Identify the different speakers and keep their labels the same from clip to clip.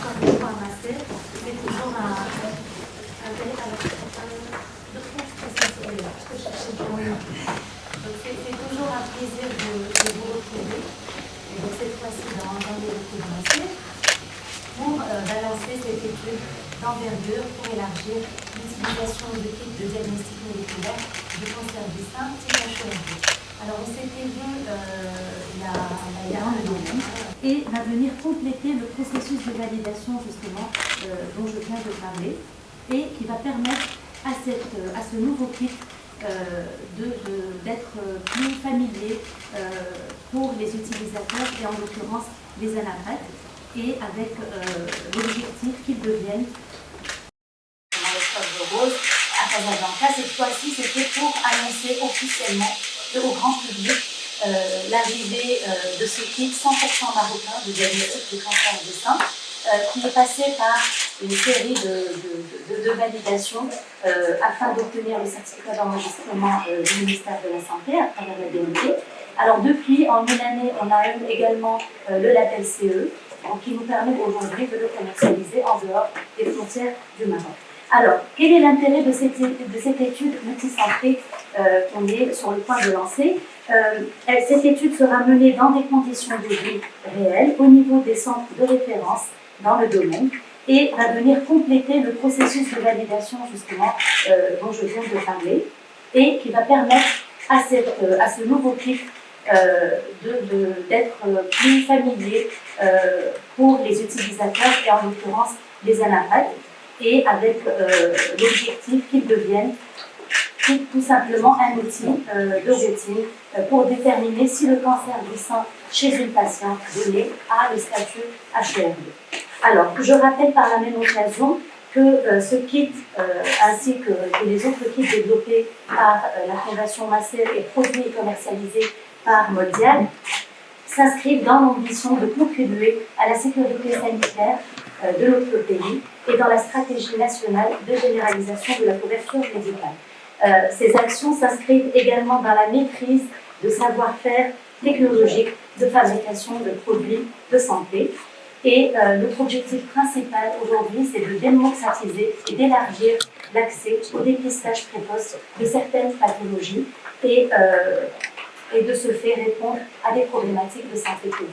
Speaker 1: encore une fois un master, c'est toujours c'est toujours un plaisir de vous retrouver, et donc cette fois-ci dans les locaux de master, pour balancer cette étude d'envergure pour élargir l'utilisation de kits de diagnostic moléculaire du cancer du sein type HER2. Alors on s'était vu il y a un an et va venir compléter le processus de validation justement dont je viens de parler et qui va permettre à ce nouveau kit d'être plus familier pour les utilisateurs et en l'occurrence les anapathes, et avec l'objectif qu'ils deviennent dans l'octobre rose à Casablanca. Cette fois-ci, c'était pour annoncer officiellement au grand public l'arrivée de ce kit 100% marocain de diagnostic du cancer du sein, qui est passé par une série de validations afin d'obtenir le certificat d'enregistrement du ministère de la Santé à travers la DMP. Alors depuis, en une année, on a eu également le label CE, qui nous permet aujourd'hui de le commercialiser en dehors des frontières du Maroc. Alors, quel est l'intérêt de cette étude multicentrique qu'on est sur le point de lancer? Cette étude sera menée dans des conditions de vie réelles au niveau des centres de référence dans le domaine et va venir compléter le processus de validation justement dont je viens de parler, et qui va permettre à ce nouveau kit d'être plus familier pour les utilisateurs et en l'occurrence les anapathes, et avec l'objectif qu'ils deviennent tout simplement un outil de routine pour déterminer si le cancer du sein chez une patiente donnée a le statut HER2. Alors, je rappelle par la même occasion que ce kit, ainsi que les autres kits développés par la Fondation Masser et produits et commercialisés par Moldial, s'inscrivent dans l'ambition de contribuer à la sécurité sanitaire de notre pays et dans la stratégie nationale de généralisation de la couverture médicale. Ces actions s'inscrivent également dans la maîtrise de savoir-faire technologique de fabrication de produits de santé. Et notre objectif principal aujourd'hui, c'est de démocratiser et d'élargir l'accès au dépistage précoce de certaines pathologies et de ce fait répondre à des problématiques de santé publique.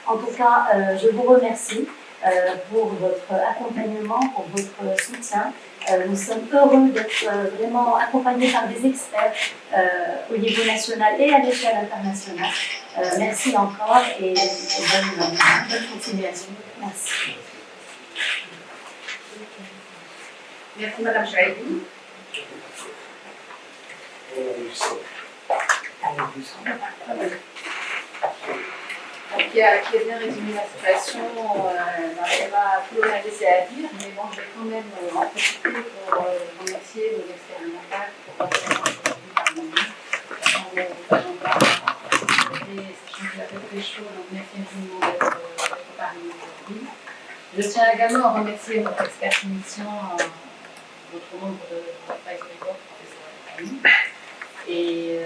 Speaker 1: En tout cas, je vous remercie pour votre accompagnement, pour votre soutien. Nous sommes heureux d'être vraiment accompagnés par des experts au niveau national et à l'échelle internationale. Merci encore et bonne continuation. Merci.
Speaker 2: Merci Madame Chaïdi. Qui a bien résumé la situation, on va tout le laisser à dire, mais bon, je vais quand même en profiter pour remercier nos experts mentaux pour votre présence aujourd'hui parmi nous, sachant qu'il a fait très chaud, donc merci infiniment d'être parmi nous aujourd'hui. Je tiens également à remercier notre expert clinicien, votre membre de l'advisory board, professeur Camille. Et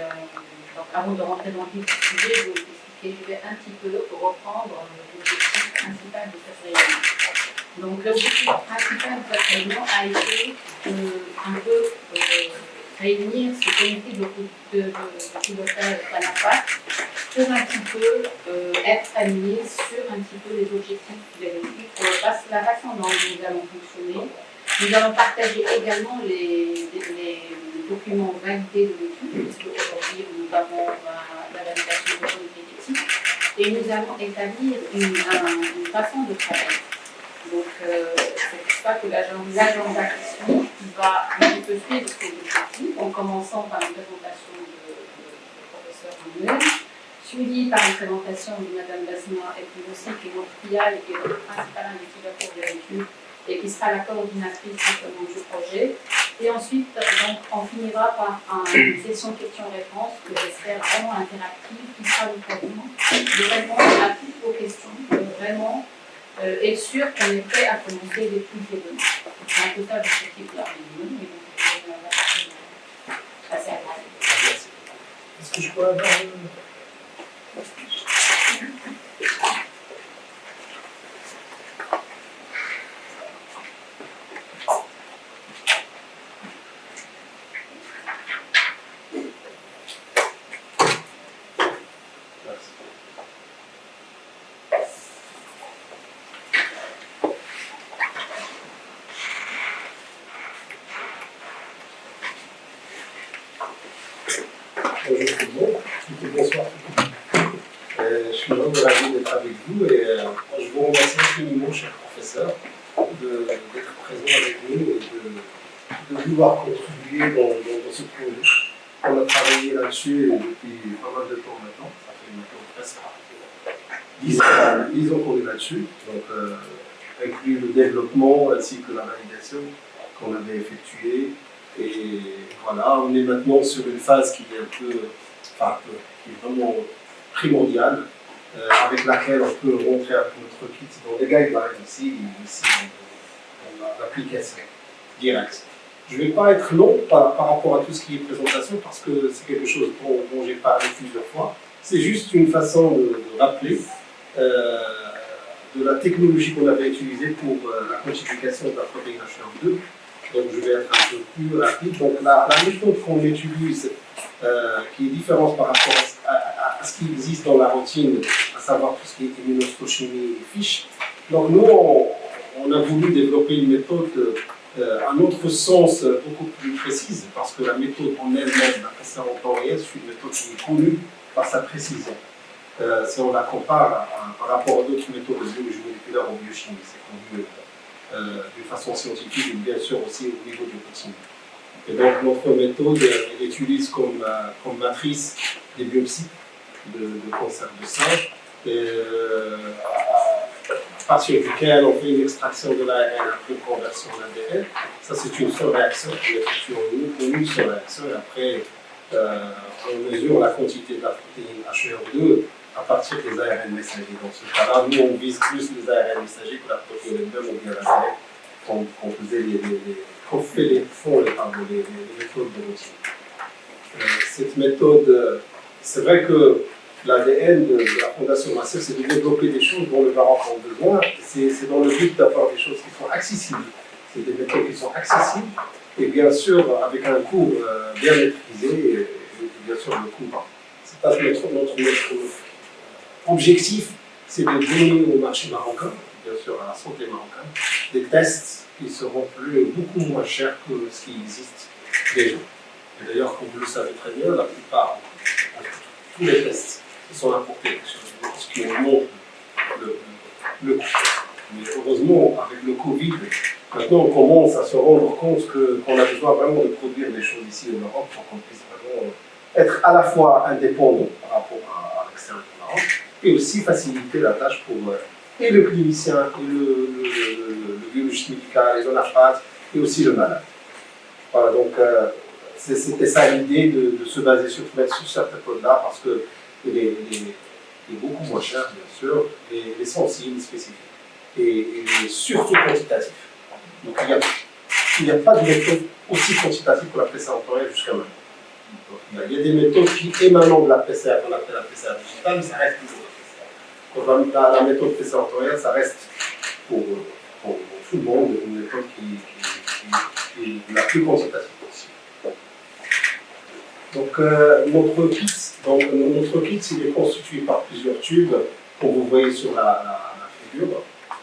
Speaker 2: donc, avant de rentrer dans le vif du sujet, je vais vous expliquer, je vais un petit peu reprendre l'objectif principal de cette réunion. Donc, l'objectif principal de cette réunion a été un peu réunir ce comité de pilotage d'ANAPAC pour un petit peu être alignés sur un petit peu les objectifs de l'équipe, la façon dont nous allons fonctionner. Nous allons partager également les documents validés de l'équipe, puisque aujourd'hui nous avons la validation de comité d'éthique, et nous allons établir une façon de travailler. Donc, c'est pour ça que l'agenda qui suit va un petit peu suivre ces objectifs, en commençant par une présentation du professeur Manuel, suivi par une présentation de Mme Basma, et puis aussi qui est notre PIA et qui est notre principal investigateur de l'étude, et qui sera la coordinatrice du projet. Et ensuite, donc, on finira par une session questions-réponses que j'espère vraiment interactive, qui sera l'occasion de répondre à toutes vos questions, vraiment être sûr qu'on est prêt à commencer l'étude des données. C'est un peu ça l'objectif de la réunion, mais donc on va passer à la.
Speaker 3: Est-ce que je peux avoir d'être présent avec nous et de vouloir contribuer dans ce projet. On a travaillé là-dessus depuis pas mal de temps maintenant. Ça fait maintenant presque 10 ans qu'on est là-dessus. Donc, inclus le développement ainsi que la validation qu'on avait effectuée. Et voilà, on est maintenant sur une phase qui est qui est vraiment primordiale, avec laquelle on peut rentrer avec notre kit dans les guidelines ici dans l'application directe. Je ne vais pas être long par rapport à tout ce qui est présentation parce que c'est quelque chose dont j'ai parlé plusieurs fois. C'est juste une façon de rappeler de la technologie qu'on avait utilisée pour la quantification de la protéine HER2. Donc je vais être un peu plus rapide. Donc la méthode qu'on utilise, qui est différente par rapport à ce qui existe dans la routine, à savoir tout ce qui est immunohistochimie et fiche. Donc nous, on a voulu développer une méthode à notre sens beaucoup plus précise, parce que la méthode en elle-même, la PCR en temps réel, c'est une méthode qui est connue par sa précision. Si on la compare par rapport à d'autres méthodes de biologie moléculaire ou biochimie, c'est connu d'une façon scientifique et bien sûr aussi au niveau du routine. Et donc notre méthode, elle utilise comme matrice des biopsies de cancer de sein, à partir duquel on fait une extraction de l'ARN après une conversion en ADN. Ça, c'est une seule réaction qui est effectuée en une seule réaction. Et après, on mesure la quantité de la protéine HER2 à partir des ARN messagers. Dans ce cas-là, nous, on vise plus les ARN messagers que la protéine elle-même ou bien l'ADN qu'on fait les méthodes de routine. Cette méthode, c'est vrai que l'ADN de la Fondation Massif, c'est de développer des choses dont le Maroc a besoin. C'est dans le but d'avoir des choses qui sont accessibles. C'est des méthodes qui sont accessibles et bien sûr avec un coût bien maîtrisé et bien sûr le coût. C'est pas notre objectif, c'est de donner au marché marocain, bien sûr à la santé marocaine, des tests qui seront beaucoup moins chers que ce qui existe déjà. Et d'ailleurs, comme vous le savez très bien, la plupart, tous les tests qui sont importés, ce qui montre le coût. Mais heureusement, avec le Covid, maintenant on commence à se rendre compte qu'on a besoin vraiment de produire des choses ici en Europe pour qu'on puisse vraiment être à la fois indépendant par rapport à l'extérieur du Maroc et aussi faciliter la tâche pour et le clinicien, et le biologiste médical, les onapathes et aussi le malade. Voilà, donc c'était ça l'idée de se baser sur cette méthode-là parce qu'il est beaucoup moins cher, bien sûr, et sensible, spécifique, et surtout quantitatif. Donc il n'y a pas de méthode aussi quantitative que la PCR en temps réel jusqu'à maintenant. Donc, il y a des méthodes qui émanent de la PCR, qu'on appelle la PCR digitale, mais ça reste toujours la PCR. La méthode PCR en temps réel, ça reste pour tout le monde une méthode qui est la plus quantitative possible. Donc notre kit, il est constitué par plusieurs tubes, comme vous voyez sur la figure.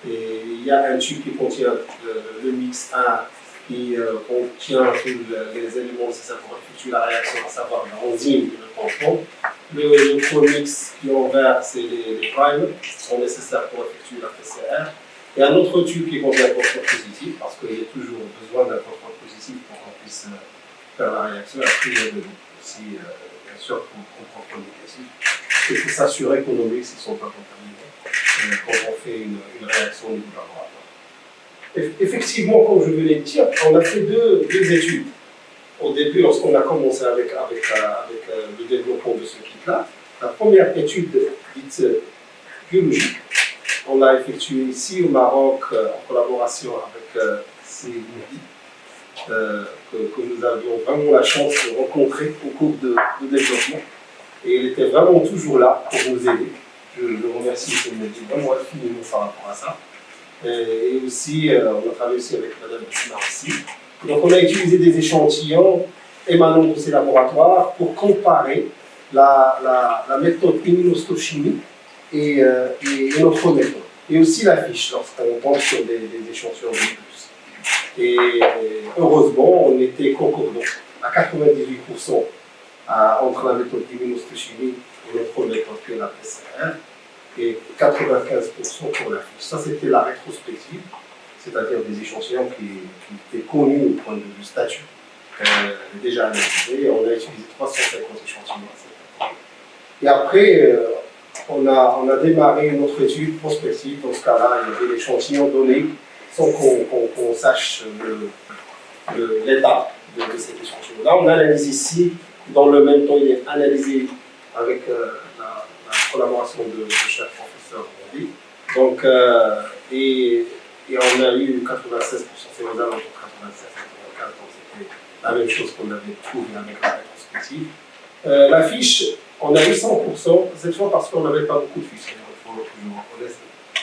Speaker 3: Et il y a un tube qui contient le mix 1 qui contient tous les éléments nécessaires pour effectuer la réaction, à savoir l'enzyme et le tampon. Le co-mix qui est en vert, c'est les primers qui sont nécessaires pour effectuer la PCR. Et un autre tube qui contient un contrôle positif, parce qu'il y a toujours besoin d'un contrôle positif pour qu'on puisse faire la réaction. Après, il y a aussi, bien sûr, un contrôle négatif. Il faut s'assurer que nos mix ne sont pas contaminés quand on fait une réaction au niveau laboratoire. Effectivement, comme je venais de dire, on a fait deux études. Au début, lorsqu'on a commencé avec le développement de ce kit-là, la première étude dite biologique, on l'a effectuée ici au Maroc en collaboration avec CNI, que nous avions vraiment la chance de rencontrer au cours de développement. Et il était vraiment toujours là pour nous aider. Je le remercie, CNI, vraiment infiniment par rapport à ça. Et aussi, on a travaillé aussi avec Mme Bissima aussi. Donc on a utilisé des échantillons émanant de ces laboratoires pour comparer la méthode immunohistochimie et notre méthode. Et aussi la fiche lorsqu'on tombe sur des échantillons de plus. Et heureusement, on était concordants à 98% entre la méthode immunohistochimie et notre méthode qui est la PCR. Et 95% pour la fiche. Ça, c'était la rétrospective. c'est-à-dire des échantillons qui étaient connus au point de vue statut, déjà analysés. On a utilisé 350 échantillons. Et après, on a démarré notre étude prospective. Dans ce cas-là, il y avait l'échantillon donné sans qu'on sache l'état de cet échantillon. Là, on analyse ici. Dans le même temps, il est analysé avec la collaboration de chaque professeur. Donc, et on a eu 96%, c'est aux alentours de 96, 94, donc c'était la même chose qu'on avait trouvé avec la rétrospective. La fiche, on a eu 100%, cette fois parce qu'on n'avait pas beaucoup de fiches. Il faut toujours reconnaître.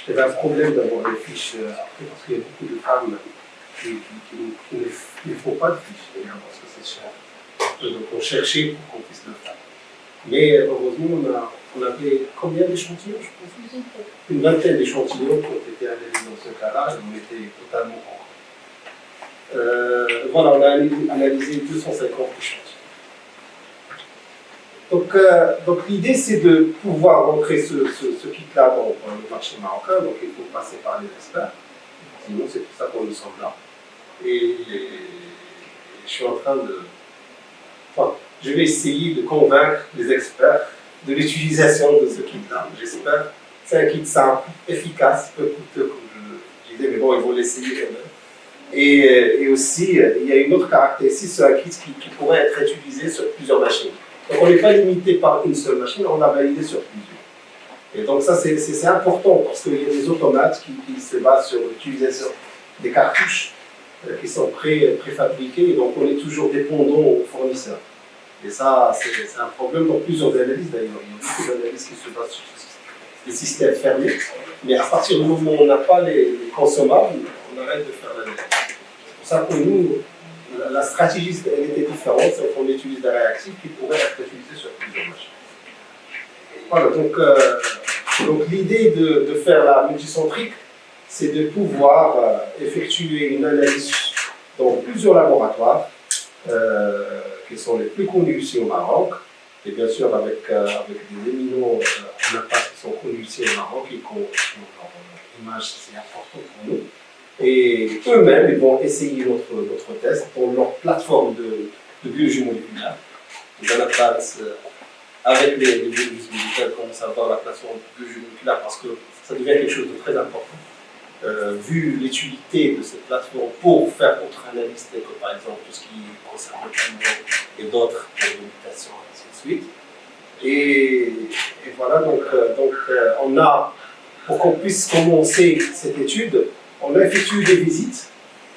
Speaker 3: C'était un problème d'avoir les fiches après, parce qu'il y a beaucoup de femmes qui ne font pas de fiches, parce que c'est cher. Donc on cherchait pour qu'on puisse le faire. Mais heureusement, on avait combien d'échantillons, je pense? Une vingtaine d'échantillons qui ont été analysés dans ce cas-là, et on était totalement content. Voilà, on a analysé 250 échantillons. Donc l'idée, c'est de pouvoir rentrer ce kit-là dans le marché marocain, donc il faut passer par les experts. Sinon, c'est pour ça qu'on nous sommes là. Et je suis en train de... Enfin, je vais essayer de convaincre les experts de l'utilisation de ce kit-là. J'espère. C'est un kit simple, efficace, peu coûteux, comme je disais, mais bon, ils vont l'essayer quand même. Et aussi, il y a une autre caractéristique, c'est un kit qui pourrait être utilisé sur plusieurs machines. Donc on n'est pas limité par une seule machine, on l'a validé sur plusieurs. Et donc ça, c'est important, parce qu'il y a des automates qui se basent sur l'utilisation des cartouches qui sont préfabriquées, et donc on est toujours dépendant aux fournisseurs. Et ça, c'est un problème dans plusieurs analyses d'ailleurs. Il y a beaucoup d'analyses qui se basent sur des systèmes fermés, mais à partir du moment où on n'a pas les consommables, on arrête de faire l'analyse. C'est pour ça que nous, la stratégie elle était différente, c'est qu'on utilise des réactifs qui pourraient être utilisés sur plusieurs machines. Voilà, donc l'idée de faire la multicentrique, c'est de pouvoir effectuer une analyse dans plusieurs laboratoires qui sont les plus connus ici au Maroc, et bien sûr avec des éminents en impact qui sont connus ici au Maroc et qui ont leur image, c'est important pour nous. Et eux-mêmes, ils vont essayer notre test pour leur plateforme de biologie moléculaire. Ils en adaptent avec les biologistes médicaux, commencent à avoir la plateforme de biologie moléculaire parce que ça devient quelque chose de très important. Vu l'utilité de cette plateforme pour faire autre analyse, que par exemple tout ce qui concerne le pigment et d'autres limitations, ainsi de suite. Et voilà, donc on a, pour qu'on puisse commencer cette étude, on a effectué des visites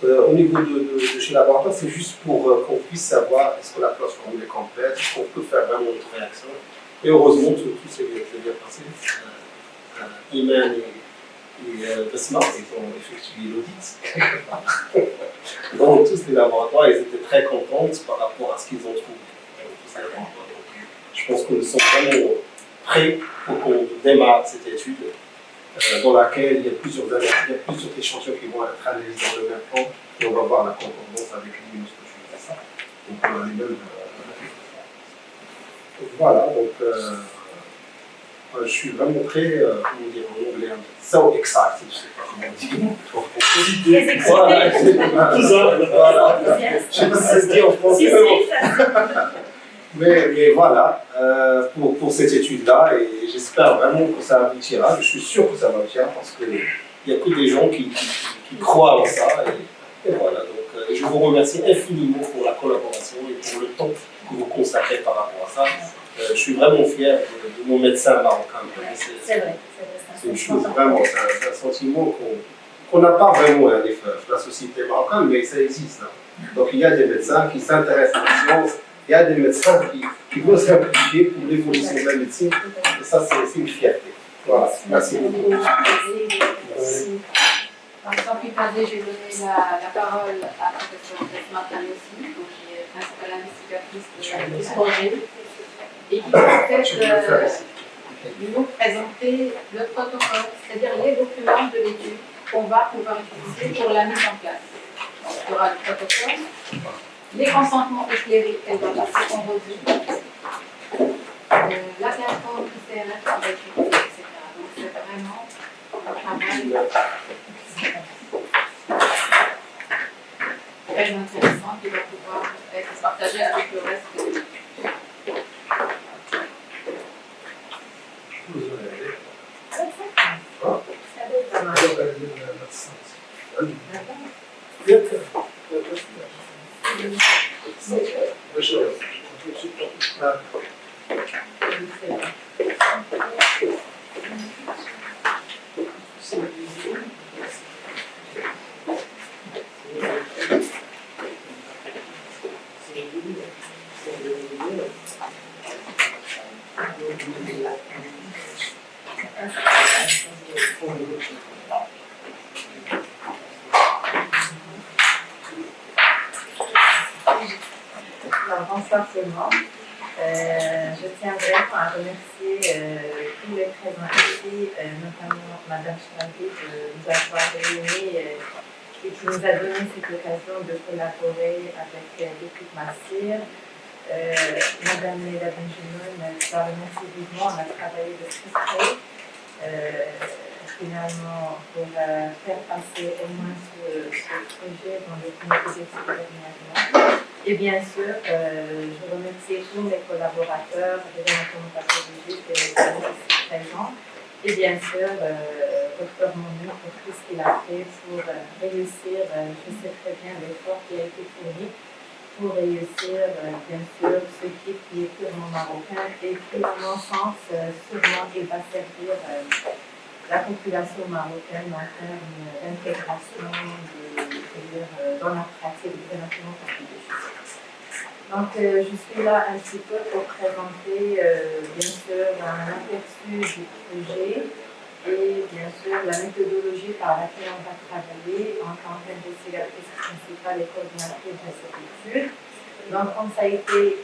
Speaker 3: au niveau de chez Laboratoire, c'est juste pour qu'on puisse savoir est-ce que la plateforme est complète, est-ce qu'on peut faire vraiment notre réaction. Et heureusement, tout s'est bien passé. Iman et Besma, ils ont effectué l'audit. Donc, tous les laboratoires, ils étaient très contents par rapport à ce qu'ils ont trouvé. Je pense que nous sommes vraiment prêts pour qu'on démarre cette étude dans laquelle il y a plusieurs échantillons qui vont être analysés dans le même temps et on va voir la concordance avec les minus que je fais ça. Donc, on a les mêmes. Voilà, donc. Je suis vraiment très, comment dire en anglais, so excited, je ne sais pas comment on dit.
Speaker 1: Très excité.
Speaker 3: Voilà, je ne sais pas si ça se dit en français. Mais voilà, pour cette étude-là, et j'espère vraiment que ça aboutira. Je suis sûr que ça va aboutir parce qu'il n'y a que des gens qui croient en ça. Et voilà, donc je vous remercie infiniment pour la collaboration et pour le temps que vous consacrez par rapport à ça. Je suis vraiment fier de mon médecin marocain.
Speaker 1: C'est vrai.
Speaker 3: C'est une chose vraiment, c'est un sentiment qu'on n'a pas vraiment à la société marocaine, mais ça existe. Hein. Donc il y a des médecins qui s'intéressent à la science, il y a des médecins qui veulent s'impliquer pour l'évolution de la médecine, et ça c'est une fierté. Voilà, merci beaucoup.
Speaker 2: Sans plus tarder, je vais donner la parole à la professeure Martin aussi, qui est principale investigatrice du projet, et qui va peut-être nous présenter le protocole, c'est-à-dire les documents de l'étude qu'on va pouvoir utiliser pour la mise en place. Donc, il y aura le protocole, les consentements éclairés qu'elle va passer en revue, la plateforme ICNF qu'on va utiliser, etc. Donc c'est vraiment un travail. très intéressant qui va pouvoir être partagé avec le reste de l'équipe.
Speaker 4: Bonsoir tout le monde. Je tiens vraiment à remercier tous les présents ici, notamment Madame Chirabi, de nous avoir réunis et qui nous a donné cette occasion de collaborer avec l'équipe Massir. Madame Leila Benjamin, je la remercie vivement, on a travaillé de très près. Finalement, pour faire passer au moins ce projet dans le comité d'études d'aménagement. Et bien sûr, je remercie tous mes collaborateurs, les anatomopathologistes et les amis ici présents. Et bien sûr, Dr Mouni pour tout ce qu'il a fait pour réussir, je sais très bien l'effort qui a été fourni pour réussir, bien sûr, ce kit qui est purement marocain et qui, à mon sens, sûrement, il va servir la population marocaine en termes d'intégration dans la pratique des anatomopathologistes. Donc, je suis là un petit peu pour présenter, bien sûr, un aperçu du projet et, bien sûr, la méthodologie par laquelle on va travailler en tant qu'investigatrice principale et coordinatrice de cette étude. Donc, comme ça a été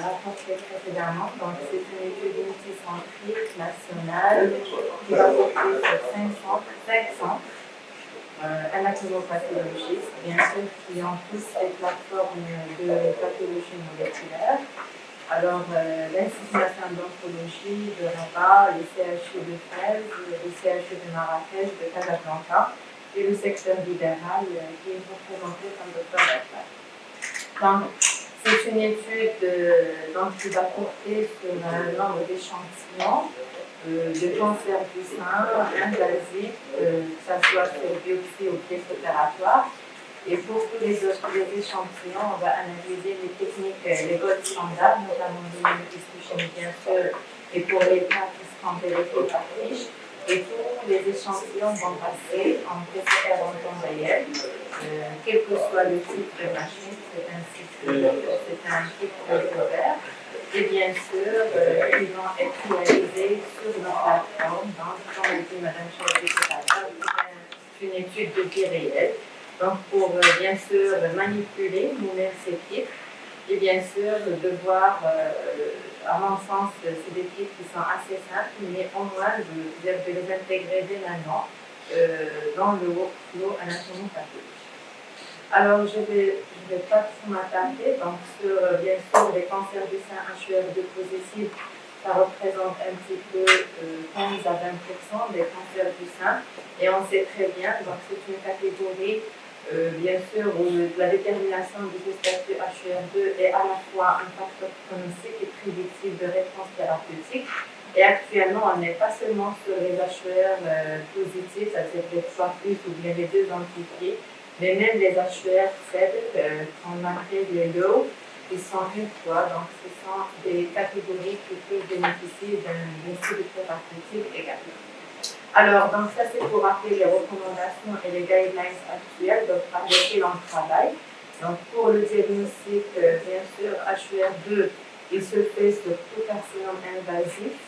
Speaker 4: rapporté précédemment, c'est une étude multicentrique nationale qui va porter sur 5 centres anatomopathologistes, bien sûr, qui ont tous des plateformes de pathologie moléculaire. Alors, l'Institut national d'oncologie de Rabat, le CHU de Fès, le CHU de Marrakech, de Casablanca et le secteur libéral qui est représenté comme Dr Bertha. Donc, c'est une étude qui va porter sur un nombre d'échantillons de cancer du sein invasif, que ce soit sur biopsie ou pièce opératoire. Et pour tous les autres échantillons, on va analyser les techniques, les gold standards, notamment l'immunohistochimie bien sûr, et pour les cas qui seront vérifiés par fiche. Et tous les échantillons vont passer en PCR en temps réel, quel que soit le type de machine, c'est un kit ouvert. Et bien sûr, ils vont être réalisés sur nos plateformes. Donc, comme l'a dit Mme Chirabi tout à l'heure, c'est une étude de vie réelle. Donc, pour bien sûr manipuler nous-mêmes ces kits, et bien sûr de voir, à mon sens, c'est des kits qui sont assez simples, mais au moins de les intégrer dès maintenant dans le workflow anatomopathologique. Alors, je vais pas tout m'attarder, donc sur, bien sûr, les cancers du sein HUR2 positifs, ça représente un petit peu 15 à 20% des cancers du sein, et on sait très bien, donc c'est une catégorie, bien sûr, où la détermination de ce statut HUR2 est à la fois un facteur pronostic et prédictif de réponse thérapeutique. Et actuellement, on n'est pas seulement sur les HUR positifs, c'est-à-dire les 3+, ou bien les 2 amplifiés, mais même les HUR faibles, qu'on appelle les low, ils sont une fois, donc ce sont des catégories qui peuvent bénéficier d'un cible thérapeutique également. Alors, donc ça c'est pour rappeler les recommandations et les guidelines actuelles par lesquelles on travaille. Donc pour le diagnostic, bien sûr, HUR2, il se fait sur tout carcinome invasif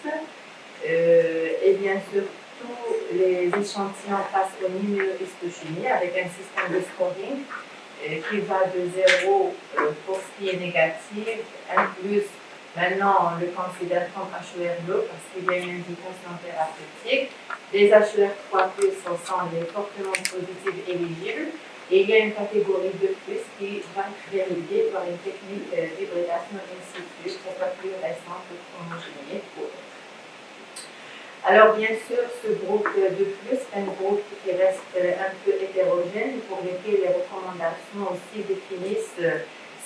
Speaker 4: et bien sûr tous les échantillons passent au immunohistochimie avec un système de scoring qui va de 0 pour ce qui est négatif, 1+, maintenant on le considère comme HUR low parce qu'il y a une indication thérapeutique. Les HUR 3+, sont les fortement positifs éligibles et il y a une catégorie de plus qui va être validée par une technique d'hybridation in situ, qui soit plus récente que homogénéée pour eux. Alors bien sûr, ce groupe de plus, un groupe qui reste un peu hétérogène, pour lequel les recommandations aussi définissent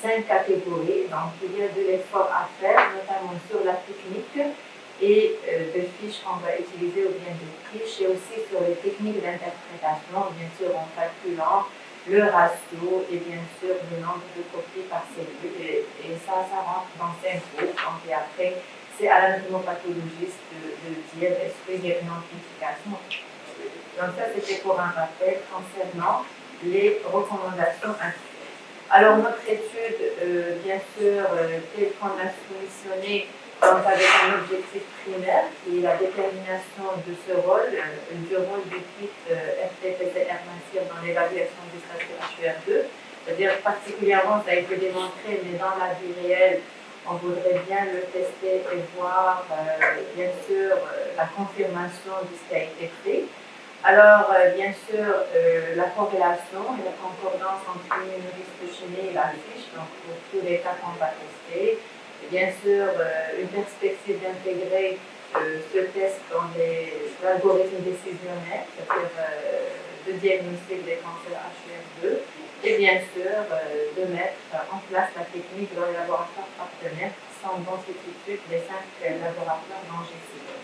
Speaker 4: 5 catégories. Donc il y a de l'effort à faire, notamment sur la technique et de fiches qu'on va utiliser ou bien de fiches, et aussi sur les techniques d'interprétation, bien sûr en calculant le ratio et bien sûr le nombre de copies par cellule. Et ça rentre dans 5 groupes. Donc, et après, c'est à l'anatomopathologiste de dire est-ce qu'il y a une amplification. Donc ça, c'était pour un rappel concernant les recommandations actuelles. Alors notre étude, bien sûr, telle qu'on l'a soumissionnée, donc avec un objectif primaire qui est la détermination de ce rôle, du rôle du kit RT-PCR massif dans l'évaluation du statut HUR2. C'est-à-dire particulièrement, ça a été démontré, mais dans la vie réelle, on voudrait bien le tester et voir, bien sûr, la confirmation de ce qui a été fait. Alors, bien sûr, la corrélation et la concordance entre l'immunohistochimie et la fiche, donc pour tous les cas qu'on va tester. Et bien sûr, une perspective d'intégrer ce test dans les algorithmes décisionnels, c'est-à-dire de diagnostic des cancers HUR2, et bien sûr, de mettre en place la technique dans les laboratoires partenaires qui sont dans cette étude les 5 laboratoires non GCO.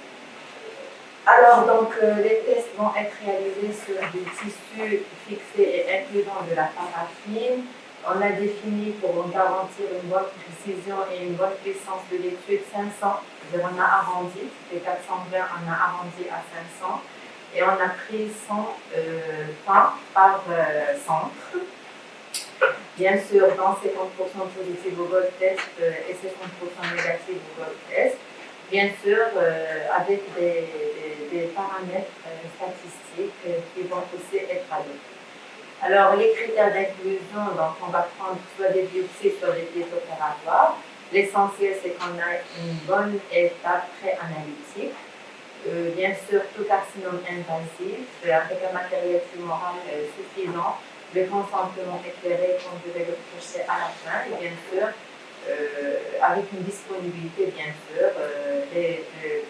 Speaker 4: Alors, donc, les tests vont être réalisés sur des tissus fixés et incluant de la paraffine. On a défini pour garantir une bonne précision et une bonne puissance de l'étude 500. On a arrondi, c'était 420, on a arrondi à 500. Et on a pris 100 points par centre. Bien sûr, dans 50% positifs au gold test et 50% négatifs au gold test. Bien sûr, avec des paramètres statistiques qui vont aussi être adoptés. Alors, les critères d'inclusion, donc on va prendre soit des biopsies, soit des pièces opératoires. L'essentiel, c'est qu'on a une bonne étape pré-analytique. Bien sûr, tout carcinome invasif, avec un matériel tumoral suffisant, le consentement éclairé, comme je vais le toucher à la fin, et bien sûr, avec une disponibilité, bien sûr, des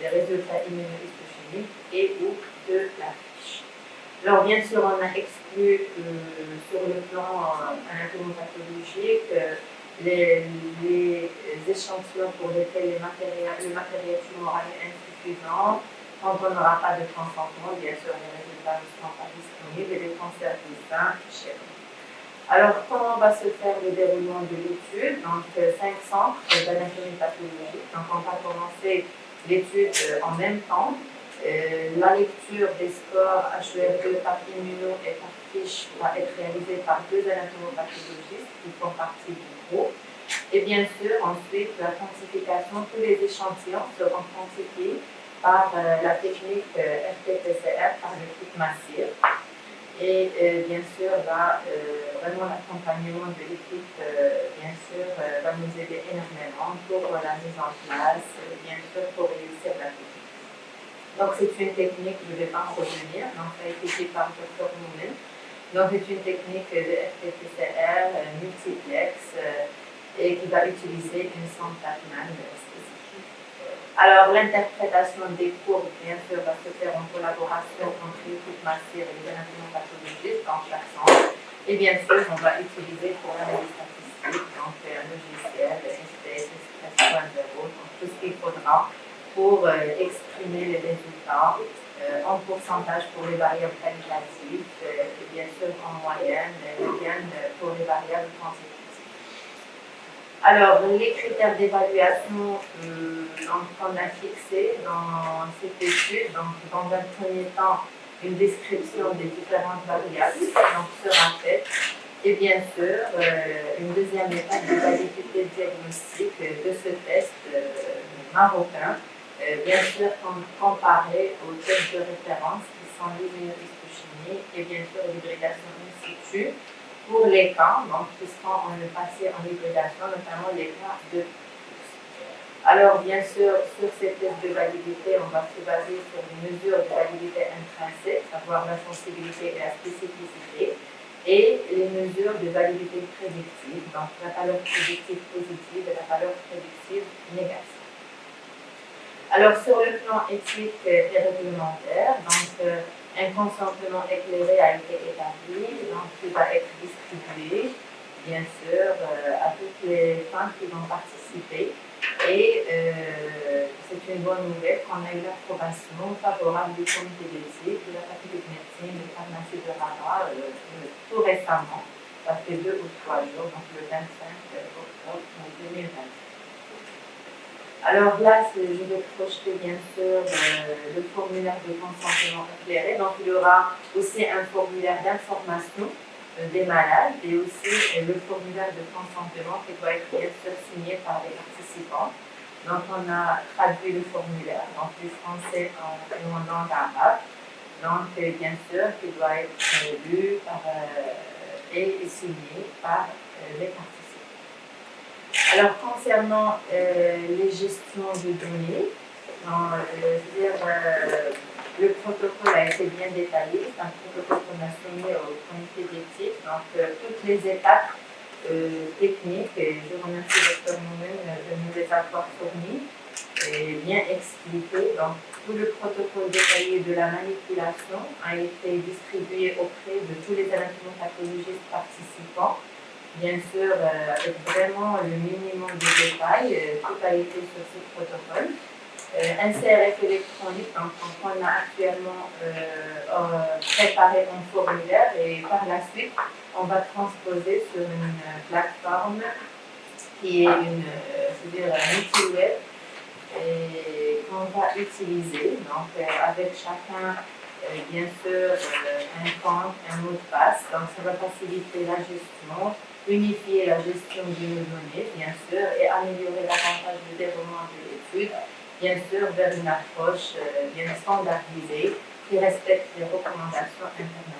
Speaker 4: résultats immunohistochimiques et ou de la fiche. Alors, bien sûr, on a exclu sur le plan anatomopathologique les échantillons pour lesquels le matériel tumoral est insuffisant. Quand on n'aura pas de consentement, bien sûr, les résultats ne seront pas disponibles et les cancers du sein chez nous. Alors, comment va se faire le déroulement de l'étude? Donc, 5 centres d'anatomie pathologique. Donc, on va commencer l'étude en même temps. La lecture des scores HUR2 par immuno et par fiche va être réalisée par 2 anatomopathologistes qui font partie du groupe. Et bien sûr, ensuite, la quantification, tous les échantillons seront quantifiés par la technique RT-PCR, par le kit massif. Et bien sûr, là, vraiment l'accompagnement de l'équipe, bien sûr, va nous aider énormément pour la mise en place, bien sûr, pour réussir la technique. Donc, c'est une technique, je ne vais pas en revenir, donc ça a été fait par le Dr Moumen. Donc, c'est une technique de RT-PCR multiplex et qui va utiliser une sonde Pacman spécifique. Alors, l'interprétation des courbes, bien sûr, va se faire en collaboration entre l'équipe massive et les anatomopathologistes dans chaque centre. Et bien sûr, on va utiliser pour l'analyse statistique, donc un logiciel SPSS 3.0, donc tout ce qu'il faudra pour exprimer les résultats en pourcentage pour les variables qualitatives et bien sûr en moyenne, pour les variables quantitatives. Alors, les critères d'évaluation qu'on a fixés dans cette étude, donc dans un premier temps, une description des différentes variables donc, sera faite. Et bien sûr, une deuxième étape de validité diagnostique de ce test marocain, bien sûr comparé aux tests de référence qui sont l'immunohistochimie et bien sûr l'hybridation in situ. Pour les cas, donc, qui seront passés en hybridation, notamment les cas de plus. Alors, bien sûr, sur ces tests de validité, on va se baser sur les mesures de validité intrinsèque, savoir la sensibilité et la spécificité, et les mesures de validité prédictive, donc la valeur prédictive positive et la valeur prédictive négative. Alors, sur le plan éthique et réglementaire, donc, un consentement éclairé a été établi, donc il va être distribué, bien sûr, à toutes les femmes qui vont participer. Et c'est une bonne nouvelle qu'on a eu l'approbation favorable du comité d'éthique, de la faculté de médecine, de pharmacie de Rabat, tout récemment, ça fait 2 ou 3 jours, donc le 25 octobre 2020. Alors là, je vais projeter bien sûr le formulaire de consentement éclairé. Donc il y aura aussi un formulaire d'information des malades et aussi le formulaire de consentement qui doit être bien sûr signé par les participants. Donc on a traduit le formulaire donc du français en langue arabe. Donc bien sûr qui doit être lu et signé par les participants. Alors, concernant les gestions de données, le protocole a été bien détaillé. C'est un protocole qu'on a soumis au comité d'éthique. Donc, toutes les étapes techniques, et je remercie le Dr Moumen de nous les avoir fournies et bien expliquées. Donc, tout le protocole détaillé de la manipulation a été distribué auprès de tous les anatomopathologistes participants. Bien sûr, avec vraiment le minimum de détails, tout a été sur ce protocole. Un CRF électronique, donc, on a actuellement préparé un formulaire et par la suite, on va transposer sur une plateforme qui est un outil web qu'on va utiliser. Donc, avec chacun, bien sûr, un compte, un mot de passe. Donc, ça va faciliter la gestion, unifier la gestion de nos données, bien sûr, et améliorer davantage le déroulement de l'étude, bien sûr, vers une approche bien standardisée qui respecte les recommandations internationales.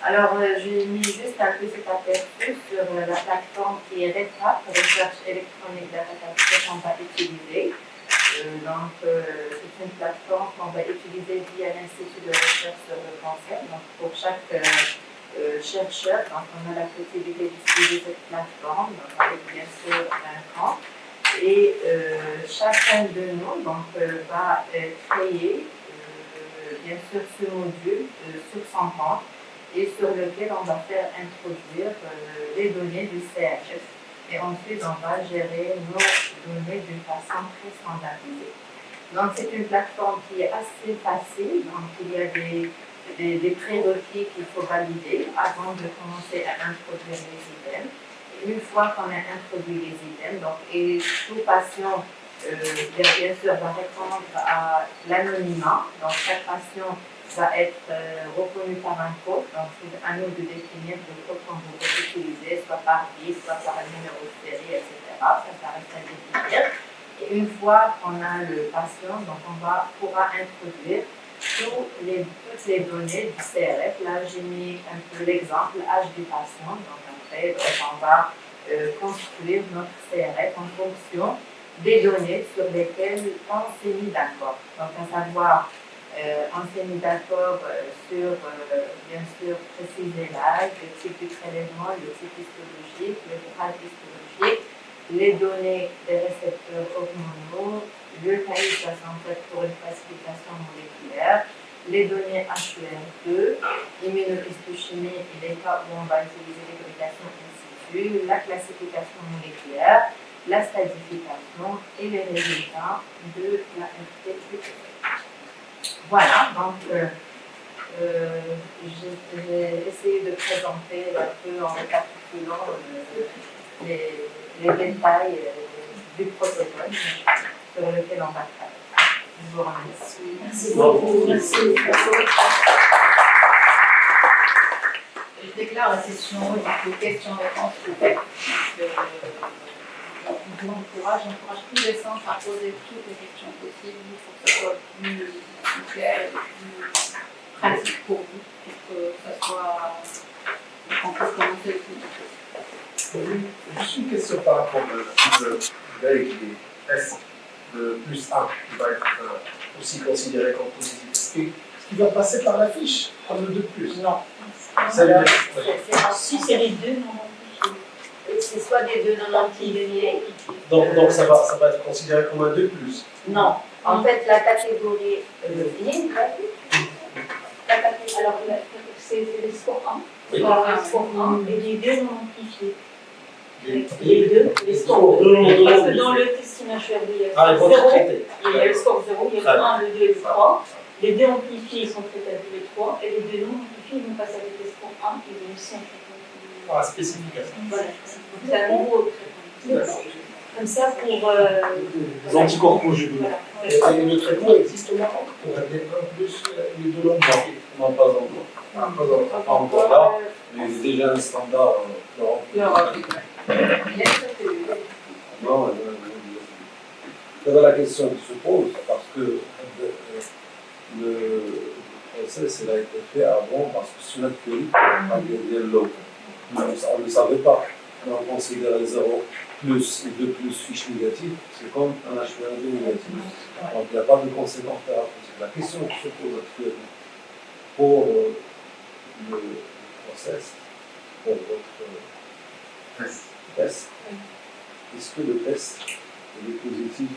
Speaker 4: Alors, j'ai mis juste un petit aperçu sur la plateforme qui est RETRAP, Recherche électronique data capture, qu'on va utiliser. Donc, c'est une plateforme qu'on va utiliser via l'Institut de recherche sur le cancer. Donc, pour chaque chercheur, donc on a la possibilité d'utiliser cette plateforme avec bien sûr un compte. Et chacun de nous donc, va créer bien sûr ce module sur son compte et sur lequel on va faire introduire les données du CHF. Et ensuite, on va gérer nos données d'une façon très standardisée. Donc, c'est une plateforme qui est assez facile. Donc, il y a des prérequis qu'il faut valider avant de commencer à introduire les items. Et une fois qu'on a introduit les items, donc, et tout patient, bien sûr, va répondre à l'anonymat. Donc, chaque patient va être reconnu par un code. Donc, c'est à nous de définir le code qu'on veut utiliser, soit par BIS, soit par un numéro de série, etc. Ça reste à définir. Et une fois qu'on a le patient, donc on pourra introduire toutes les données du CRF. Là, j'ai mis un peu l'exemple, l'âge du patient. Donc, après, on va construire notre CRF en fonction des données sur lesquelles on s'est mis d'accord. Donc, à savoir, on s'est mis d'accord sur, bien sûr, préciser l'âge, le type du prélèvement, le type histologique, le grade histologique, les données des récepteurs hormonaux, le cahier 67 pour une classification moléculaire, les données HUR2, immunohistochimie et les cas où on va utiliser l'hybridation in situ, la classification moléculaire, la stadification et les résultats de la FT. Voilà, donc j'ai essayé de présenter un peu en récapitulant les détails du protocole sur lequel on va travailler. Je vous remercie.
Speaker 1: Merci beaucoup. Merci.
Speaker 2: Je déclare la session de questions-réponses ouverte. J'encourage tous les centres à poser toutes les questions possibles pour que ce soit plus clair et plus pratique pour vous, pour que ça soit qu'on puisse commencer le plus.
Speaker 3: Juste une question par rapport au veille S de plus 1 qui va être aussi considéré comme positif. Est-ce qu'il va passer par la fiche comme le 2 de plus?
Speaker 1: Non.
Speaker 2: Si c'est les deux non amplifiés. C'est soit des deux non amplifiés.
Speaker 3: Donc ça va être considéré comme un 2 de plus?
Speaker 1: Non.
Speaker 4: En fait, la catégorie est gratuite.
Speaker 1: Alors, c'est les scores 1.
Speaker 3: Oui.
Speaker 1: Les scores 1 et les deux non amplifiés.
Speaker 3: Les
Speaker 1: Les scores 2. Parce que dans le testimage verbal, il y a
Speaker 3: Ah,
Speaker 1: le
Speaker 3: ils vont
Speaker 1: score 0,
Speaker 3: traiter.
Speaker 1: il y a le score 0, il y a le 1, le 2 et le 3. Les deux amplifiés ils sont traités avec le 3 et les deux non amplifiés ils vont passer avec les scores 1 et vont aussi en traitement.
Speaker 3: Ah, spécification.
Speaker 1: Voilà, c'est un nouveau traitement. Comme ça pour.
Speaker 3: Les anticorps conjugués.
Speaker 1: Voilà.
Speaker 3: Et le traitement existe au Maroc pour un plus les deux longs.
Speaker 5: Non, pas encore. Pas encore là, mais il y a déjà un standard européen. Non, c'est la question qui se pose parce que le process il a été fait avant parce que sur notre pays, il y a l'autre. On ne le savait pas. On considérait 0 plus et 2 plus fiche négative, c'est comme un H1 négatif. Donc il n'y a pas de conséquences thérapeutiques. La question qui se pose actuellement pour le process, pour votre test, est-ce que le test est positif?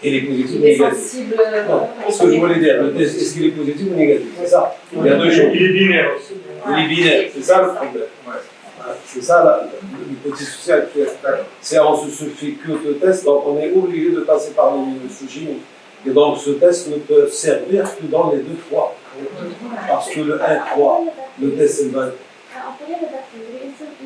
Speaker 5: Il est positif ou négatif?
Speaker 2: sensible.
Speaker 5: Non, ce que je voulais dire, le test, est-ce qu'il est positif ou négatif? C'est ça. Il y a deux choses.
Speaker 6: Il est binaire aussi.
Speaker 5: Il est binaire, c'est ça le problème. C'est ça le petit souci actuel. C'est on se suffit que de test, donc on est obligé de passer par les chimiques. Et donc ce test ne peut servir que dans les 2-3. Parce que le 1-3, le test il va.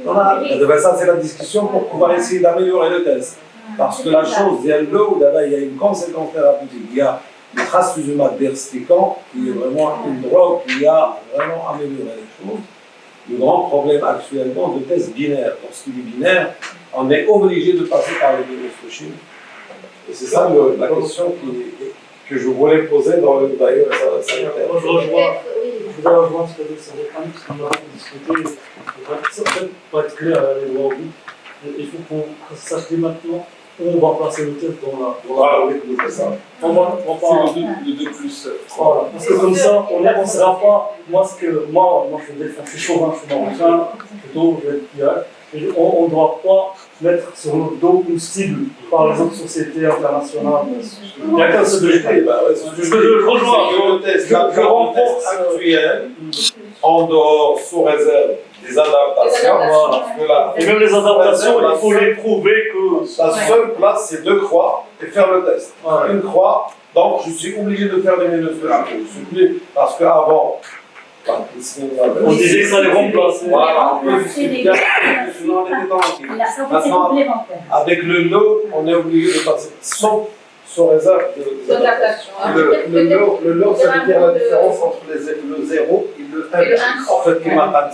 Speaker 5: Voilà, ça c'est la discussion pour pouvoir essayer d'améliorer le test. Parce que la chose, il y a il y a une conséquence thérapeutique. Il y a le trastuzumab deruxtecan, qui est vraiment une drogue qui a vraiment amélioré les choses. Le grand problème actuellement de test binaire. Lorsqu'il est binaire, on est obligé de passer par les chimiques. Et c'est ça la question que je voulais poser dans le d'ailleurs. Ça
Speaker 6: Moi, je voudrais rejoindre ce que dit Sandrine, parce qu'on a discuté. Pour être clair à aller droit au but, il faut qu'on sache dès maintenant où on va placer le test dans la.
Speaker 5: Voilà, oui, c'est ça.
Speaker 6: On va
Speaker 5: C'est le 2 plus 3.
Speaker 6: Voilà, parce que comme ça, on ne sera pas. Moi, je suis chauvin, je suis marocain, plutôt, je vais être pirate. Et on ne doit pas mettre sur notre dos une cible par les autres sociétés internationales. Il n'y a qu'un seul but.
Speaker 5: Je rejoins le test. La test actuelle, en dehors, sous réserve des adaptations. Parce que là,
Speaker 6: et même les adaptations, il faut les prouver que.
Speaker 5: La seule place, c'est 2 croix et faire le test.
Speaker 6: Ouais.
Speaker 5: Une croix, donc je suis obligé de faire des ménophylations. Je suis plus, parce qu'avant,
Speaker 6: on disait que ça les remplaçait.
Speaker 5: voilà, on peut
Speaker 1: C'est
Speaker 5: expliquer.
Speaker 1: c'est complémentaire.
Speaker 5: Avec le lot, on est obligé de passer sans réserve de
Speaker 2: D'adaptation.
Speaker 3: Le lot, ça veut dire la différence entre le 0 et le 1.
Speaker 2: Et le 1.
Speaker 5: En fait, qui m'attend,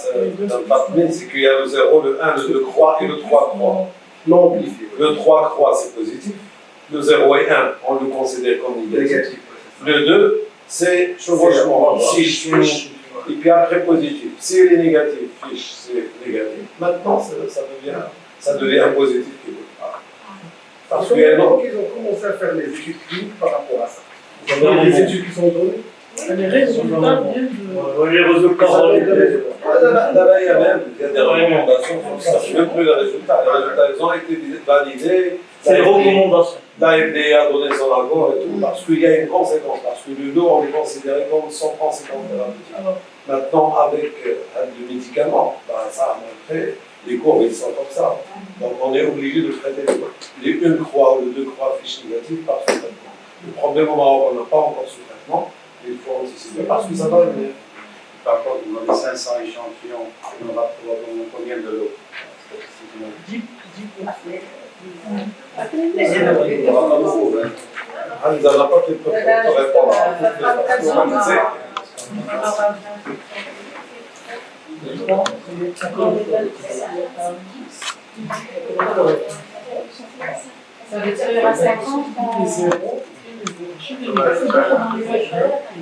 Speaker 5: c'est qu'il y a le 0, le 1, le 2 croix et le 3 croix.
Speaker 3: Non amplifié.
Speaker 5: Le 3 croix, c'est positif. Le 0 et 1, on le considère comme négatif. Le 2, c'est chevauchement, fiche, fiche. Et puis après, positif. Si il est négatif, fiche, c'est négatif. Maintenant, ça devient un positif.
Speaker 3: Parce qu'il y a ils ont commencé à faire les études cliniques par rapport à ça. Il y a des études qui sont données.
Speaker 6: Les résultats viennent de. Les résultats
Speaker 5: D'abord, il y a des recommandations sur ça. Je ne sais même plus les résultats. Les résultats, ils ont été validés.
Speaker 6: C'est les recommandations.
Speaker 5: L'AFD a donné son accord et tout, parce qu'il y a une conséquence. Parce que le lot, on est considéré comme sans conséquence thérapeutique. Maintenant, avec le médicament, ça a montré, les courbes, ils sont comme ça. Donc, on est obligé de traiter les 1 croix ou les 2 croix fiches négatives par ce traitement. Le problème au Maroc, on n'a pas encore ce traitement. Il faut anticiper parce que ça va venir.
Speaker 7: Par contre, on a 500 échantillons, on aura probablement combien de l'eau?
Speaker 1: 10%.
Speaker 5: On n'aura pas beaucoup. Hamza n'a pas fait pour répondre à toutes les questions.
Speaker 2: Ça veut dire qu'il y aura 50.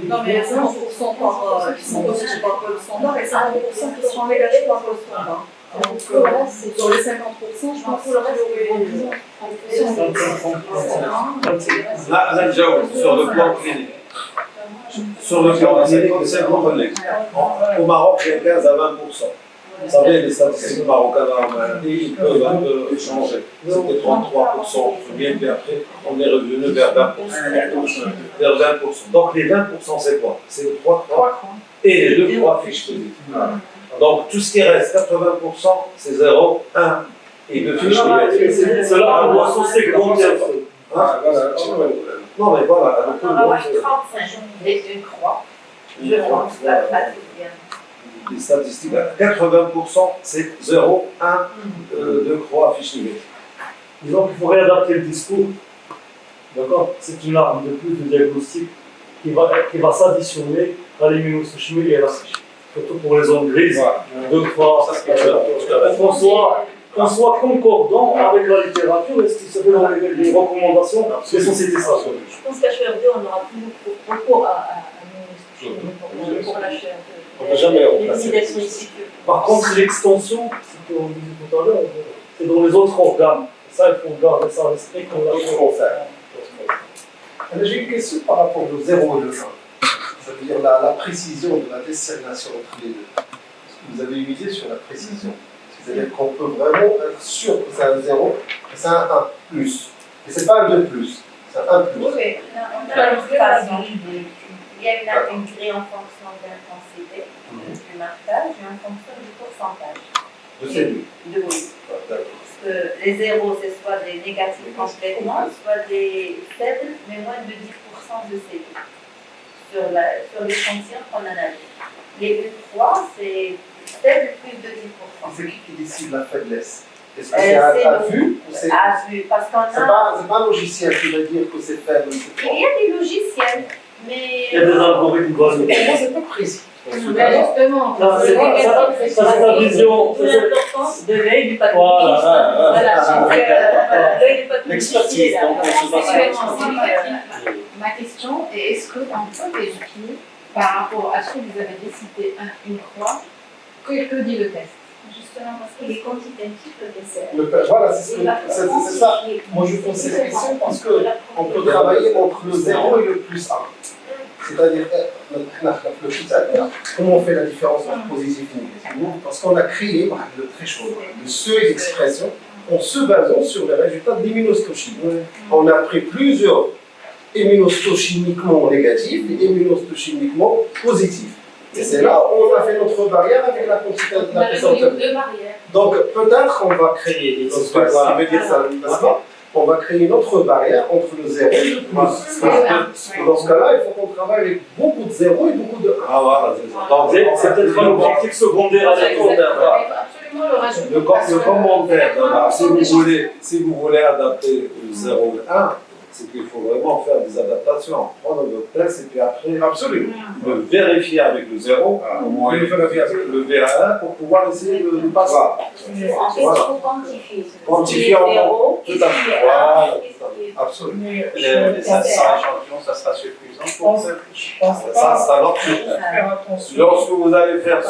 Speaker 2: Non, mais 50% qui sont positifs par rapport au standard et 50% qui seront négatifs par rapport au standard. Donc, sur les 50%, je pense que le reste,
Speaker 5: Là, déjà, sur le plan clinique. Sur le plan clinique, c'est comprenez. Au Maroc, il y a 15 à 20%. Vous savez, les statistiques marocaines en maladie, ils peuvent un peu changer. C'était 33% au premier, puis après, on est revenu vers 20%. Vers 20%. Donc les 20%, c'est quoi? C'est les 3 croix et les 2 croix fiches techniques. Donc tout ce qui reste, 80%, c'est 0, 1 et 2 fiches techniques.
Speaker 6: Cela, on doit associer combien?
Speaker 5: Ah, voilà. Non, mais voilà.
Speaker 2: On va avoir 35 et une croix. Je pense pas bien.
Speaker 5: Les statistiques, 80%, c'est 0, 1, 2 croix fiches numériques.
Speaker 6: Disons qu'il faut réadapter le discours. D'accord? C'est une arme de plus de diagnostic qui va s'additionner à l'immunohistochimie et à la psychie. Surtout pour les zones grises. Deux fois, qu'on soit concordant avec la littérature et ce qui se fait dans les recommandations des sociétés sages.
Speaker 2: Je pense qu'à HER2, on aura plus recours à l'immunohistochimie pour la chair.
Speaker 3: On ne peut jamais remplacer.
Speaker 6: Par contre, l'extension, c'est ce qu'on disait tout à l'heure, c'est dans les autres organes. Ça, il faut garder ça à l'esprit qu'on l'a
Speaker 3: fait. J'ai une question par rapport au 0 et le 1. Ça veut dire la précision de la discernation entre les deux. Est-ce que vous avez une idée sur la précision? C'est-à-dire qu'on peut vraiment être sûr que c'est un 0 et c'est un 1 plus. Et c'est pas un 2 plus, c'est un 1 plus.
Speaker 2: Oui, on a une façon. Il y a une grille en fonction de l'intensité du marquage et en fonction du pourcentage.
Speaker 3: De cellules.
Speaker 2: Oui. Parce que les zéros, c'est soit des négatifs complètement, soit des faibles, mais moins de 10% de cellules sur l'échantillon qu'on analyse. Les U3, c'est faible plus de 10%.
Speaker 3: C'est qui décide la faiblesse? Est-ce que c'est à vue ou c'est
Speaker 2: à vue? Parce qu'on a.
Speaker 3: C'est pas un logiciel qui va dire que c'est faible ou c'est fort.
Speaker 2: Il y a des logiciels, mais.
Speaker 6: Il y a des algorithmes basés.
Speaker 3: Pour moi, c'est pas précis.
Speaker 2: Mais justement,
Speaker 6: c'est ta vision.
Speaker 2: C'est l'importance de l'œil du pathologie.
Speaker 6: Voilà.
Speaker 2: L'œil du pathologie.
Speaker 3: L'expertise, donc,
Speaker 2: Ma question est, est-ce qu'on peut vérifier par rapport à ce que vous avez décidé une croix, que dit le test?
Speaker 1: Justement, parce qu'il est quantitatif le PCR.
Speaker 3: Voilà, c'est ça. Moi, je pose cette question parce qu'on peut travailler entre le 0 et le plus 1. C'est-à-dire, le plus 1, comment on fait la différence entre positif et négatif? Parce qu'on a créé le threshold, le seuil d'expression, en se basant sur les résultats de l'immunohistochimie. On a pris plusieurs immunohistochimiquement négatifs et immunohistochimiquement positifs. Et c'est là où on a fait notre barrière avec la quantité de la présence. Donc peut-être qu'on va créer des espaces, ce qui veut dire ça, n'est-ce pas? On va créer une autre barrière entre le 0 et le plus. Dans ce cas-là, il faut qu'on travaille avec beaucoup de 0 et beaucoup de 1.
Speaker 5: Ah voilà, c'est ça.
Speaker 6: C'est peut-être un objectif secondaire à
Speaker 2: Absolument le rajouter.
Speaker 5: Le commentaire, si vous voulez adapter le 0 et le 1, c'est qu'il faut vraiment faire des adaptations, prendre votre test et puis après le vérifier avec le 0, au moins le vérifier avec le V1 pour pouvoir essayer de le passer.
Speaker 1: En fait, il faut quantifier.
Speaker 5: Quantifier en tout à fait. Voilà, absolument.
Speaker 7: Les 500 échantillons, ça sera suffisant pour
Speaker 5: Ça, lorsque vous allez faire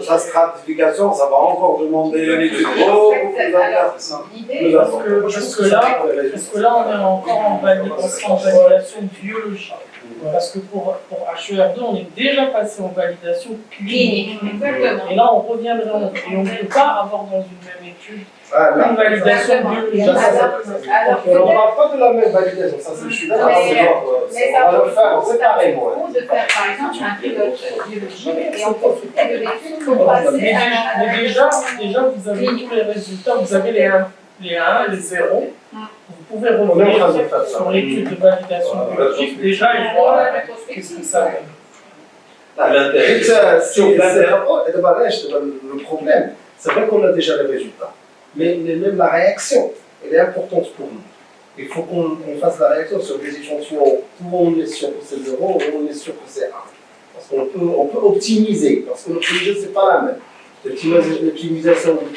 Speaker 5: sa stratification, ça va encore demander une étude.
Speaker 8: Jusque-là, on est encore en validation biologique. Parce que pour HER2, on est déjà passé en validation clinique. Et là, on reviendrait et on ne peut pas avoir dans une même étude une validation biologique.
Speaker 3: On ne parle pas de la même validation, ça je suis d'accord. On va le faire séparément.
Speaker 2: Ou de faire par exemple un pilote biologique et en profiter de l'étude pour passer à
Speaker 8: Mais déjà, vous avez tous les résultats, vous avez les 1, les 0. Vous pouvez revenir sur l'étude de validation biologique. Déjà, et voir qu'est-ce que ça donne.
Speaker 3: Le problème, c'est vrai qu'on a déjà les résultats, mais même la réaction, elle est importante pour nous. Il faut qu'on fasse la réaction sur des échantillons où on est sûr que c'est 0, où on est sûr que c'est 1. Parce qu'on peut optimiser, parce que l'optimisation, ce n'est pas la même. L'optimisation du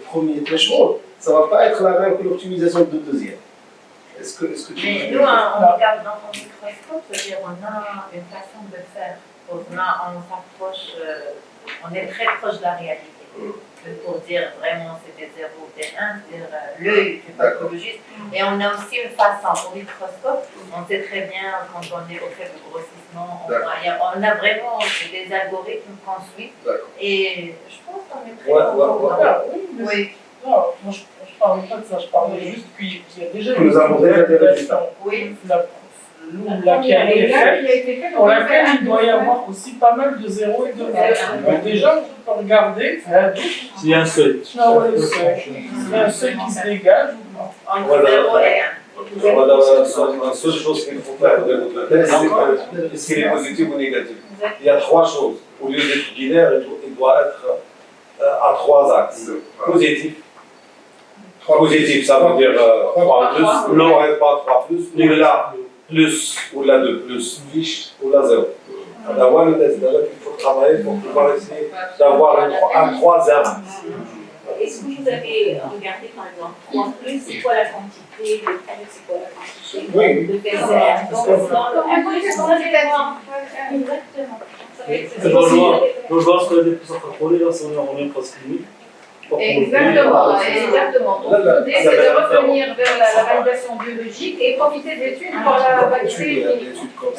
Speaker 3: premier threshold, ça ne va pas être la même que l'optimisation du deuxième. Est-ce que
Speaker 2: Mais nous, on regarde dans mon microscope, c'est-à-dire on a une façon de faire. On s'approche, on est très proche de la réalité. Pour dire vraiment c'est des 0 ou des 1, c'est-à-dire l'œil du pathologiste. Et on a aussi une façon, au microscope, on sait très bien quand on est au fait de grossissement, on a vraiment des algorithmes qu'on suit. Et je pense qu'on permettrait
Speaker 5: Ouais,
Speaker 8: Ah, oui, mais
Speaker 2: Oui,
Speaker 8: non, moi je parle pas de ça, je parle juste qu'il y a déjà
Speaker 5: Nous avons déjà des résultats.
Speaker 2: oui.
Speaker 8: laquelle est faite, pour laquelle il doit y avoir aussi pas mal de 0 et de 1. Donc déjà, on peut regarder,
Speaker 6: S'il y a un seuil.
Speaker 8: s'il y a un seuil qui se dégage ou pas.
Speaker 5: Voilà. Voilà, la seule chose qu'il faut faire de notre test, c'est que est-ce qu'il est positif ou négatif. Il y a trois choses. Au lieu d'être binaire, il doit être à trois axes. Positif. Positif, ça veut dire 3 plus, l'aurait pas 3 plus, ou la plus, ou la 2 plus, fiche, ou la 0. D'avoir le test, il faut travailler pour pouvoir essayer d'avoir un troisième axe.
Speaker 9: Est-ce que vous avez regardé par exemple 3 plus, c'est quoi la quantité, le plus, c'est quoi la quantité
Speaker 3: Oui.
Speaker 9: de PCR? Donc, dans le exactement.
Speaker 6: C'est dans le noir. Donc, je pense qu'on a des plus à contrôler, là, si on est en phase clinique.
Speaker 2: Exactement, exactement. Donc l'idée c'est de revenir vers la validation biologique et profiter de l'étude pour la valider cliniquement.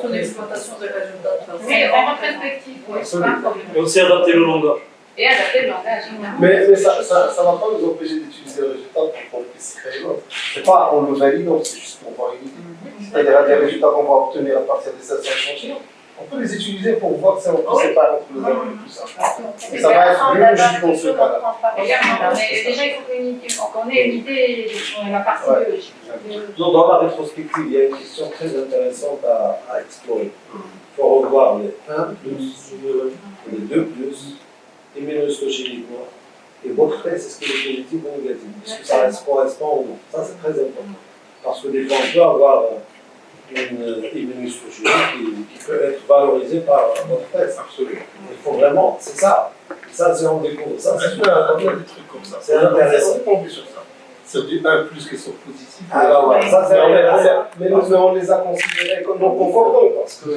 Speaker 10: Ton exploitation des résultats de façon.
Speaker 2: Mais en rétrospective, oui, c'est pas un problème.
Speaker 6: Et aussi adapter le langage.
Speaker 2: Et adapter le langage.
Speaker 3: Mais ça ne va pas nous empêcher d'utiliser le résultat pour qu'on puisse créer l'autre. C'est pas on le valide, c'est juste pour voir une idée. C'est-à-dire les résultats qu'on va obtenir à partir des 700 échantillons, on peut les utiliser pour voir si on peut séparer entre le 0 et tout ça. Et ça va être biologique dans ce cas-là.
Speaker 2: Mais déjà, il faut qu'on ait une idée de la partie biologique.
Speaker 5: Donc, dans la rétrospective, il y a une question très intéressante à explorer. Il faut revoir les 1 plus, les 2 plus, immunohistochimiquement. Et votre test, est-ce que est positif ou négatif? Est-ce que ça correspond ou non? Ça, c'est très important. Parce que des fois, on peut avoir une immunohistochimique qui peut être valorisée par votre test.
Speaker 3: Absolument.
Speaker 5: Il faut vraiment, c'est ça. Ça, c'est on découvre. Ça, c'est
Speaker 3: Il y a des trucs comme ça.
Speaker 5: C'est intéressant.
Speaker 3: On peut sur ça. C'est du 1 plus qui sont positifs.
Speaker 5: Alors, ouais, ça, c'est intéressant.
Speaker 3: Mais on les a considérés comme non concordants parce que.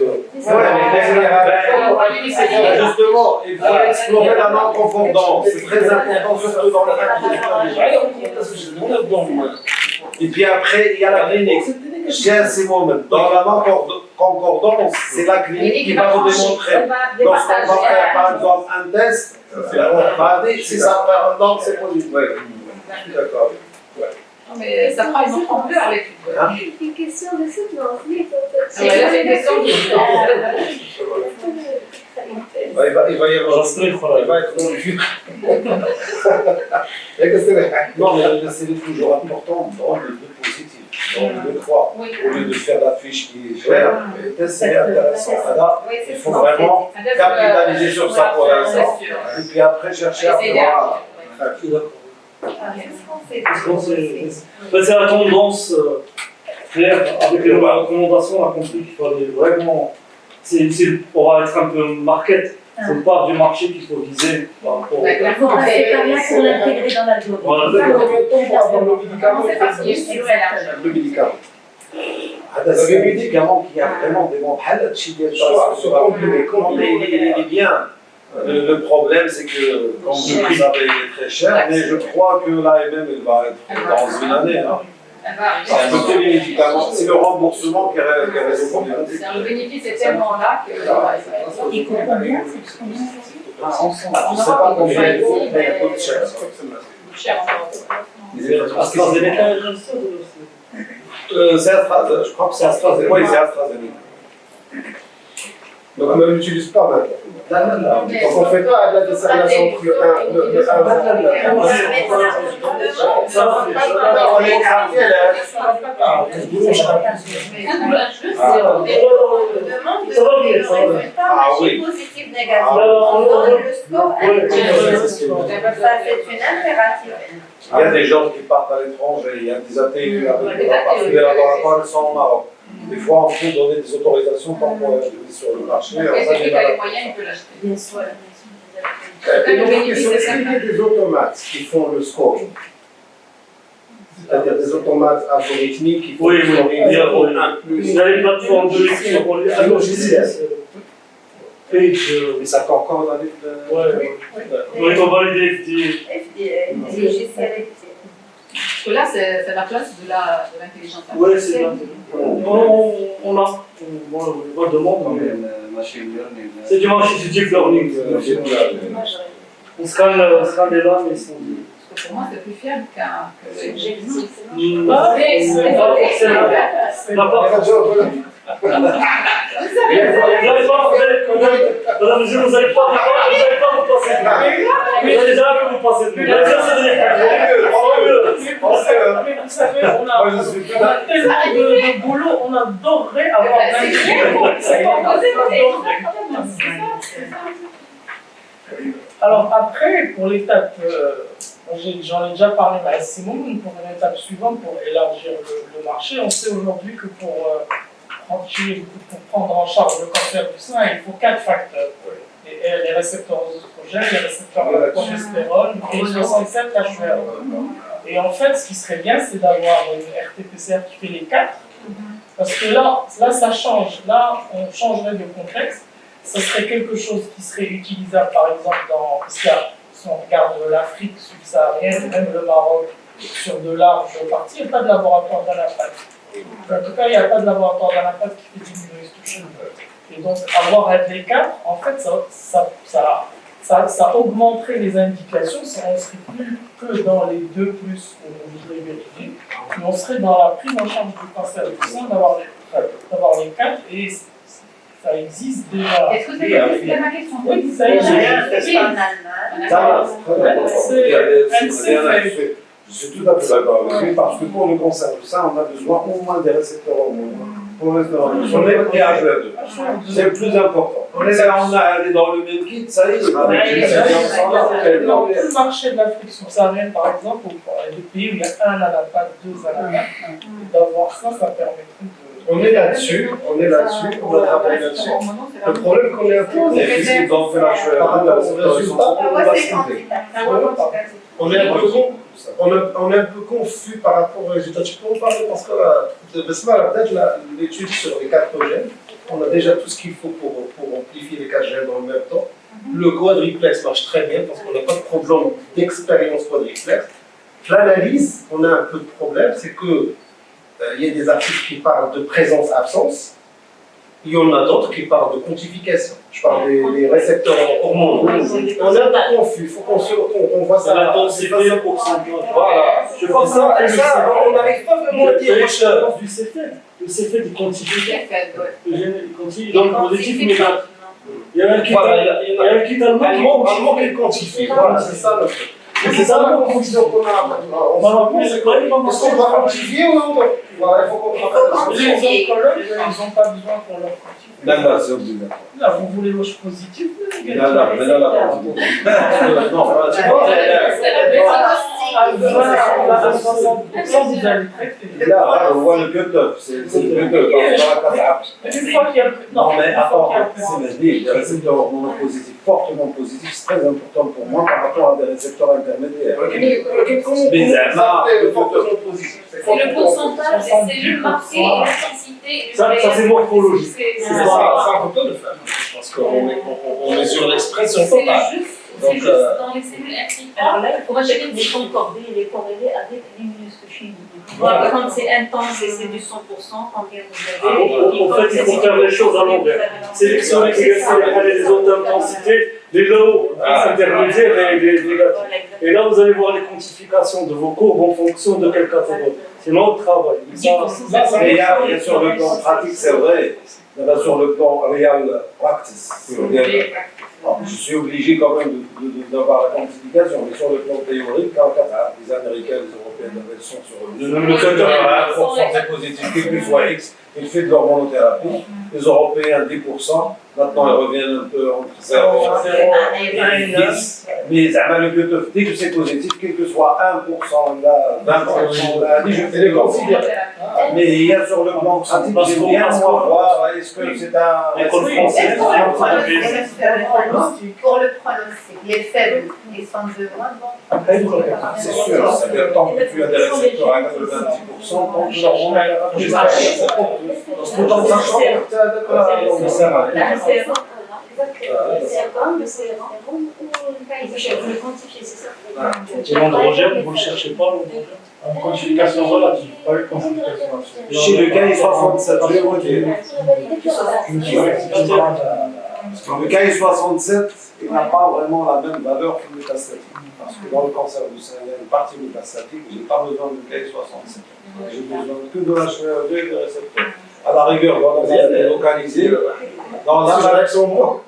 Speaker 5: Justement, il faut explorer la non-concordance. C'est très important, surtout dans la Et puis après, il y a la clinique. Just a moment. Dans la non-concordance, c'est la clinique qui va vous démontrer. Lorsqu'on va faire par exemple un test, on va dire si ça fait un an, c'est positif. Oui, je suis d'accord.
Speaker 2: Mais ça prend une autre ampleur l'étude.
Speaker 9: Une question de soutenance.
Speaker 2: C'est une question de
Speaker 3: Il va y avoir. Il va être dans le jus.
Speaker 5: Non, mais c'est toujours important dans les deux positifs, dans les deux trois. Au lieu de faire la fiche qui est chère, le test c'est intéressant. Là, il faut vraiment capitaliser sur ça pour l'instant. Et puis après chercher à voir.
Speaker 6: C'est la tendance claire avec les recommandations, on a compris qu'il fallait vraiment. On va être un peu market, c'est une part du marché qu'il faut viser par rapport au.
Speaker 1: Il faut passer par là pour l'intégrer dans l'algorithme.
Speaker 3: Le médicament.
Speaker 5: C'est un médicament qui a vraiment des bons il est bien. Le problème, c'est que, comme vous le savez, il est très cher, mais je crois que l'AMM, elle va être dans une année. Hein. C'est un petit médicament, c'est le remboursement qui reste au problème.
Speaker 2: Le bénéfice est tellement là que.
Speaker 1: Il coûte combien?
Speaker 5: Je ne sais pas combien il faut, mais il coûte cher.
Speaker 2: Cher.
Speaker 6: AstraZeneca,
Speaker 5: C'est AstraZeneca, je crois que c'est AstraZeneca. Oui, c'est AstraZeneca.
Speaker 3: Donc on ne l'utilise pas maintenant.
Speaker 5: Non.
Speaker 3: Donc on ne fait pas de la dissémination entre le 1 et le 1.
Speaker 6: Ça va,
Speaker 5: On est quartier là.
Speaker 9: Ah oui. Positif, négatif. On donne le score actuel. Ça, c'est une impérative.
Speaker 5: Il y a des gens qui partent à l'étranger, il y a des ATU avec des laboratoires qui sont au Maroc. Des fois, on peut donner des autorisations temporaires sur le marché.
Speaker 2: Et celui qui a les moyens, il peut l'acheter.
Speaker 1: Bien sûr.
Speaker 3: Et donc, est-ce qu'il y a des automates qui font le scoring? C'est-à-dire des automates algorithmiques qui font
Speaker 6: Oui,
Speaker 3: le scoring
Speaker 6: il y a
Speaker 3: 1 plus.
Speaker 6: il y a les plateformes de lecture, on les logiciels. Page.
Speaker 3: Mais ça concorde avec le.
Speaker 6: Ouais. On est en validé FDA.
Speaker 9: FDA, logiciel FDA.
Speaker 2: Parce que là, c'est la place de l'intelligence artificielle.
Speaker 6: Oui, c'est ça. On a. On demande, mais. C'est du machine deep learning. On scanne les lames et ils sont dit.
Speaker 2: Parce que pour moi, c'est plus fiable que le
Speaker 9: J'ai
Speaker 2: jet.
Speaker 9: dit,
Speaker 8: Ah,
Speaker 6: Vous n'allez pas vous passer de vous allez jamais vous passer de
Speaker 8: mais vous savez, on a tellement de boulot, on adorerait avoir Alors après, pour l'étape, j'en ai déjà parlé à Simon, pour l'étape suivante, pour élargir le marché, on sait aujourd'hui que pour prendre en charge le cancer du sein, il faut 4 facteurs. Les récepteurs oestrogènes, les récepteurs à la progestérone et 67 HER. Et en fait, ce qui serait bien, c'est d'avoir une RT-PCR qui fait les 4. Parce que là, ça change. Là, on changerait de contexte. Ça serait quelque chose qui serait utilisable, par exemple, si on regarde l'Afrique subsaharienne, même le Maroc, sur de larges parties, il n'y a pas de laboratoire d'anapath. En tout cas, il n'y a pas de laboratoire d'anapath qui fait d'immunohistochimie. Et donc, avoir RT4, en fait, ça augmenterait les indications. On ne serait plus que dans les 2+, où on voudrait vérifier, mais on serait dans la prise en charge du cancer du sein d'avoir les 4, et ça existe déjà.
Speaker 2: Est-ce que c'est ma question?
Speaker 8: Oui, ça existe.
Speaker 10: C'est en Allemagne.
Speaker 5: Je suis tout à fait d'accord avec lui, parce que pour le cancer du sein, on a besoin au moins des récepteurs hormonaux. Pour le HER2. C'est le plus important. On est dans le même kit, ça y est.
Speaker 8: Dans tout le marché de l'Afrique subsaharienne, par exemple, ou pour les pays où il y a un anapathe, 2 anapathes, d'avoir ça permettrait de...
Speaker 3: On est là-dessus, on a travaillé là-dessus. Le problème qu'on est un peu
Speaker 5: Ils ont fait la
Speaker 3: on est un peu confus par rapport aux résultats. Tu peux en parler parce que peut-être l'étude sur les 4 gènes, on a déjà tout ce qu'il faut pour amplifier les 4 gènes dans le même temps. Le quadriplex marche très bien parce qu'on n'a pas de problème d'expérience quadriplex. L'analyse, on a un peu de problème, c'est que il y a des articles qui parlent de présence-absence. Il y en a d'autres qui parlent de quantification. Je parle des récepteurs hormonaux. On est un peu confus. Il faut qu'on voit ça.
Speaker 6: L'intensité, le pourcentage.
Speaker 3: Voilà.
Speaker 6: Je pense
Speaker 3: ça, on n'arrive pas vraiment à dire.
Speaker 6: Du CFL. Le CFL, il quantifie. Il quantifie. Donc, positif, mais il y a un kit allemand
Speaker 3: qui quantifie. Voilà, c'est ça le truc.
Speaker 6: C'est ça la confusion qu'on a.
Speaker 3: Est-ce qu'on doit quantifier ou non? Voilà, il faut qu'on
Speaker 8: Les oncologues, ils n'ont pas besoin qu'on leur quantifie.
Speaker 5: Là, c'est obligatoire.
Speaker 8: Là, vous voulez l'OCH positif ou négatif?
Speaker 5: Non,
Speaker 8: vous allez traiter.
Speaker 5: Là, on voit le cut-off. C'est le cut-off.
Speaker 8: Une fois qu'il y a le...
Speaker 5: Non, mais attends, c'est les récepteurs hormonaux positifs, fortement positifs, c'est très important pour moi par rapport à des récepteurs intermédiaires.
Speaker 9: C'est le pourcentage des cellules marquées et l'intensité.
Speaker 6: Ça c'est morphologique.
Speaker 3: C'est ça, on peut le faire. Parce qu'on mesure l'expression
Speaker 9: C'est
Speaker 3: totale.
Speaker 9: juste dans les cellules infiltrées.
Speaker 11: Alors là, il faut chercher les concorder, les corréler avec l'immunohistochimie. Voilà. Quand c'est intense et c'est du 100%, combien vous avez.
Speaker 6: En fait, il faut faire les choses à l'envers. Sélectionner les autres intensités, les low, les intermédiaires et les négatifs. Et là, vous allez voir les quantifications de vos courbes en fonction de quelle catégorie. C'est notre travail.
Speaker 5: Mais il y a sur le plan pratique, c'est vrai. Il y a sur le plan real practice. Je suis obligé quand même d'avoir la quantification, mais sur le plan théorique, quand les Américains et les Européens sont sur le cutter à 1% positif, quel que soit X, il fait de l'hormonothérapie. Les Européens 10%, maintenant ils reviennent un peu entre 0 et 10. Mais le cutter, dès que c'est positif, quel que soit 1%, là, 20%, là, je fais les considérer. Mais il y a sur le plan pratique, j'aime bien voir, est-ce que c'est un
Speaker 6: école française.
Speaker 2: Pour le pronostic, les faibles, ils sont de moins bon.
Speaker 5: C'est sûr, ça fait tant que tu as des récepteurs à 90%, tant que
Speaker 6: L'androgène, vous ne le cherchez pas, l'androgène. En quantification relative, pas une quantification absolue.
Speaker 5: Chez le cas, il est 67, je vais vous dire. Le cas est 67, il n'a pas vraiment la même valeur que le métastatique. Parce que dans le cancer du sein, il y a une partie métastatique, je n'ai pas besoin du Ki-67. J'ai besoin que de l'HER2 et des récepteurs. À la rigueur, dans la zone localisée, dans la
Speaker 3: réaction moi.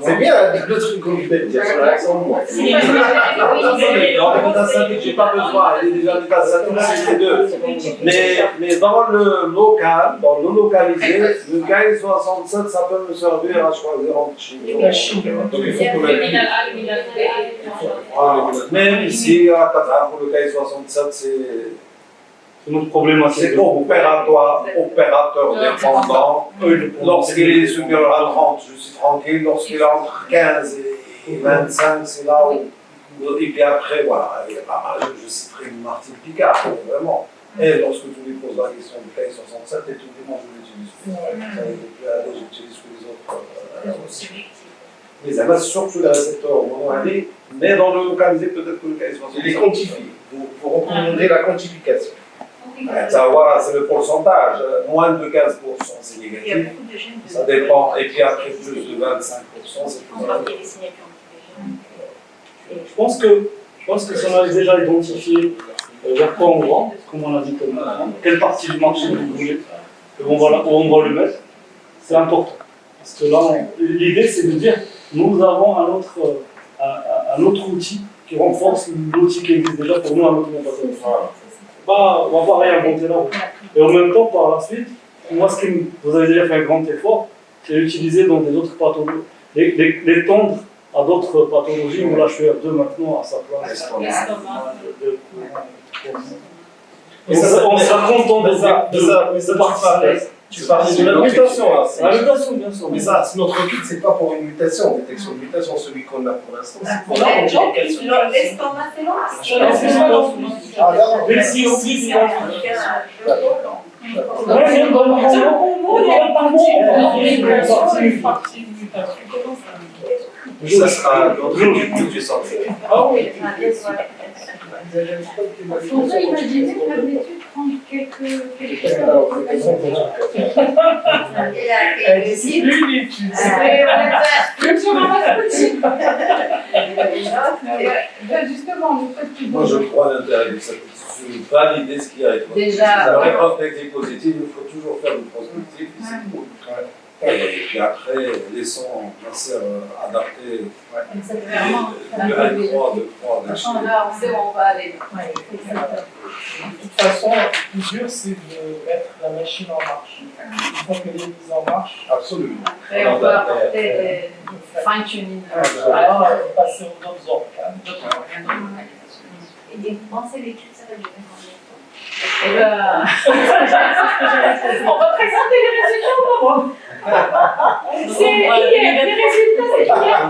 Speaker 3: C'est bien le truc qu'on vient de dire sur la réaction moi.
Speaker 5: Dans le métastatique, je n'ai pas besoin, il est déjà métastatique, c'est les deux. Mais dans le local, dans le localisé, le Ki-67, ça peut me servir à choisir entre chimie. Donc il faut qu'on ait. Même ici, à Qatar, pour le Ki-67, c'est
Speaker 6: notre problématique.
Speaker 5: C'est opérateur dépendant. Lorsqu'il est supérieur à 30, je suis tranquille. Lorsqu'il est entre 15 et 25, c'est là où. Et puis après, voilà, il y a pas mal. Je citerai Martin Picard, vraiment. Et lorsque tu lui poses la question du Ki-67, et tu dis non, je l'utilise. J'utilise que les autres aussi. Mais ça va surtout les récepteurs mono-annés, mais dans le localisé, peut-être que le Ki-67.
Speaker 3: Il est quantifié. Il faut recommander la quantification.
Speaker 5: Voilà, c'est le pourcentage. Moins de 15%, c'est négatif. Ça dépend. Et puis après, plus de 25%, c'est plus négatif.
Speaker 6: Je pense que si on a déjà identifié vers quoi on va, comme on a dit, quelle partie du marché vous voulez, où on va le mettre, c'est important. Parce que là, l'idée, c'est de dire, nous avons un autre outil qui renforce l'outil qui existe déjà pour nous à notre moment. On va pas réinventer là. Et en même temps, par la suite, moi, vous avez déjà fait un grand effort, c'est l'utiliser dans des autres pathologies, l'étendre à d'autres pathologies où là, je suis à 2 maintenant à sa place. On sera content de participer.
Speaker 3: Tu parlais de la mutation là.
Speaker 6: La mutation, bien sûr.
Speaker 3: Mais ça, notre kit, c'est pas pour une mutation, détection de mutation, celui qu'on a pour l'instant. C'est pour
Speaker 10: L'estomac, c'est long.
Speaker 6: Merci aussi.
Speaker 3: Ça sera notre kit du centre.
Speaker 6: Ah oui.
Speaker 2: On peut imaginer que l'étude prend quelques justement, le fait qu'il
Speaker 5: Moi, je crois à l'intérêt de cette étude, valider ce qui arrive.
Speaker 2: Déjà.
Speaker 5: La rétrospective positive, il faut toujours faire une prospective, et c'est tout. Et puis après, laissons passer adapter de 1, 3, 2, 3,
Speaker 2: là, on sait où on va aller.
Speaker 8: De toute façon, le plus dur, c'est de mettre la machine en marche. Une fois qu'elle est mise en marche,
Speaker 5: absolument.
Speaker 2: Et on peut apporter des fine-tuning.
Speaker 8: voilà, passer aux autres organes.
Speaker 11: Et vous pensez l'étude, ça va durer combien de temps?
Speaker 2: On va présenter les résultats. C'est hier, les résultats, c'est hier.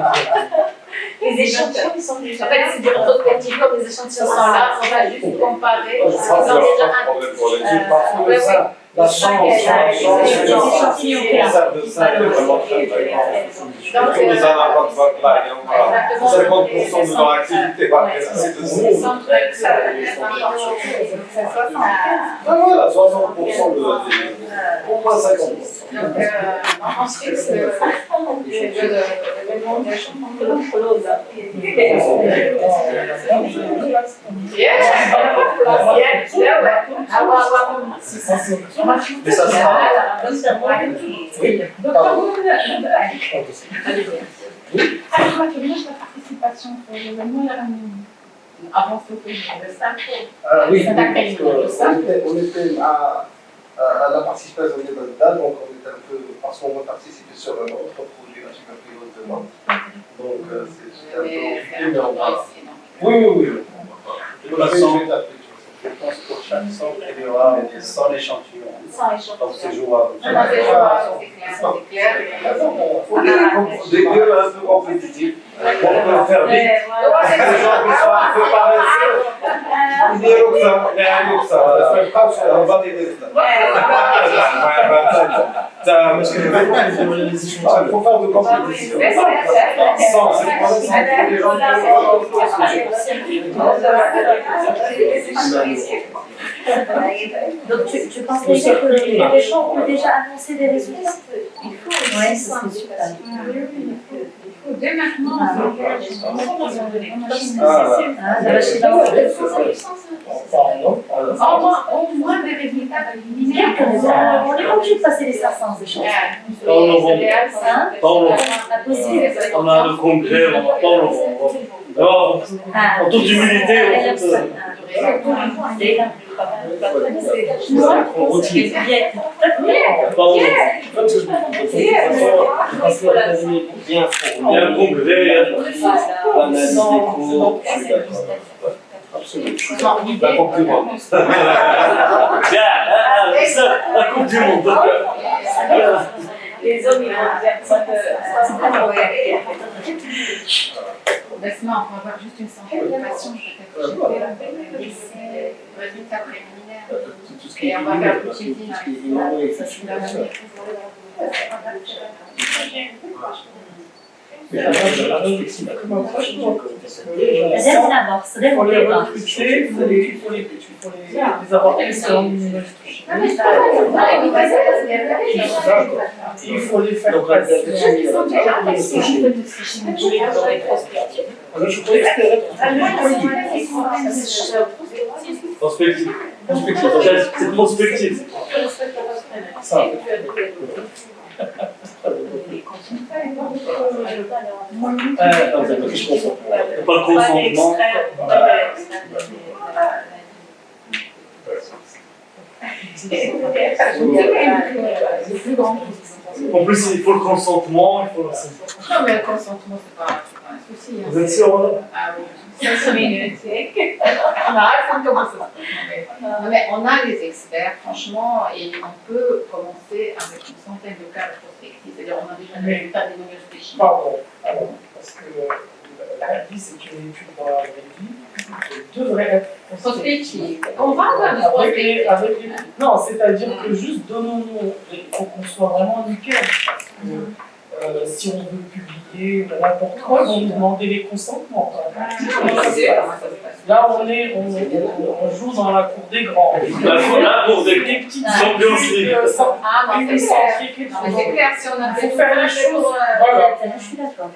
Speaker 11: Les échantillons, ils sont déjà.
Speaker 2: En fait, c'est des rétrospectives comme les échantillons sont là, on va juste comparer. Ils ont déjà un
Speaker 5: problème pour l'étude, parce que ça, la chance, tous les anapathes votent là, il y a 50% de leur activité, c'est de zéro. Voilà, 60% de au moins 50%.
Speaker 2: Donc, ensuite,
Speaker 3: Mais ça sera. Oui.
Speaker 2: la participation pour l'événement avant ce que
Speaker 3: Oui, parce qu'on était à la participation des candidats, donc on était un peu, parce qu'on va participer sur un autre projet, la superpilote de Nantes. Donc c'est un peu énorme. Oui. Je pense que pour chaque centre, il y aura 100 échantillons. Donc c'est jouable.
Speaker 2: C'est clair.
Speaker 5: Des lieux un peu compétitifs, pour faire vite. Les gens qui sont un peu paresseux, ils disent que ça, mais ça, on va t'aider. Il faut faire de compétition. Sans, c'est pour les gens
Speaker 1: Donc tu penses déjà que les gens ont déjà annoncé des résultats? Il faut, oui, c'est super.
Speaker 2: dès maintenant, on s'engage. Au moins des résultats préliminaires.
Speaker 1: On n'est pas obligé de passer les 500 échanges.
Speaker 6: En novembre. On a le congrès, on va pas en novembre. Alors, en toute humilité, il y a un congrès,
Speaker 5: L'analyse des cours, je suis d'accord. Absolument. La Coupe du Monde.
Speaker 6: la Coupe du Monde.
Speaker 11: Les hommes, ils vont dire ça
Speaker 2: Laisse-moi, on va avoir juste une simplification, peut-être résultats préliminaires. Et on va faire le petit deal. Ça, c'est la manière.
Speaker 8: Il faut les recruter, il faut les avoir excellents. Il faut les faire passer.
Speaker 6: Prospective. C'est prospective. Ça. Pas le consentement. En plus, il faut le consentement, il faut le...
Speaker 2: Non, mais le consentement, c'est pas un souci.
Speaker 6: Vous êtes sûr, hein?
Speaker 2: Ah oui. 5 minutes. Non, mais on a les experts, franchement, et on peut commencer avec une centaine de cas de prospective. C'est-à-dire, on a déjà le résultat des nouvelles spécimes.
Speaker 8: Pardon, parce que la vie, c'est une étude dans la vraie vie, devrait être
Speaker 2: prospective. On va avoir des prospectives.
Speaker 8: Non, c'est-à-dire que juste donnons-nous, il faut qu'on soit vraiment nickel. Parce que si on veut publier n'importe quoi, ils vont nous demander les consentements. Là, on joue dans la cour des grands.
Speaker 6: La cour des petites Champions League.
Speaker 2: Ah, non, c'est clair, si on a
Speaker 8: fait faire les choses. Voilà.
Speaker 1: Je suis d'accord.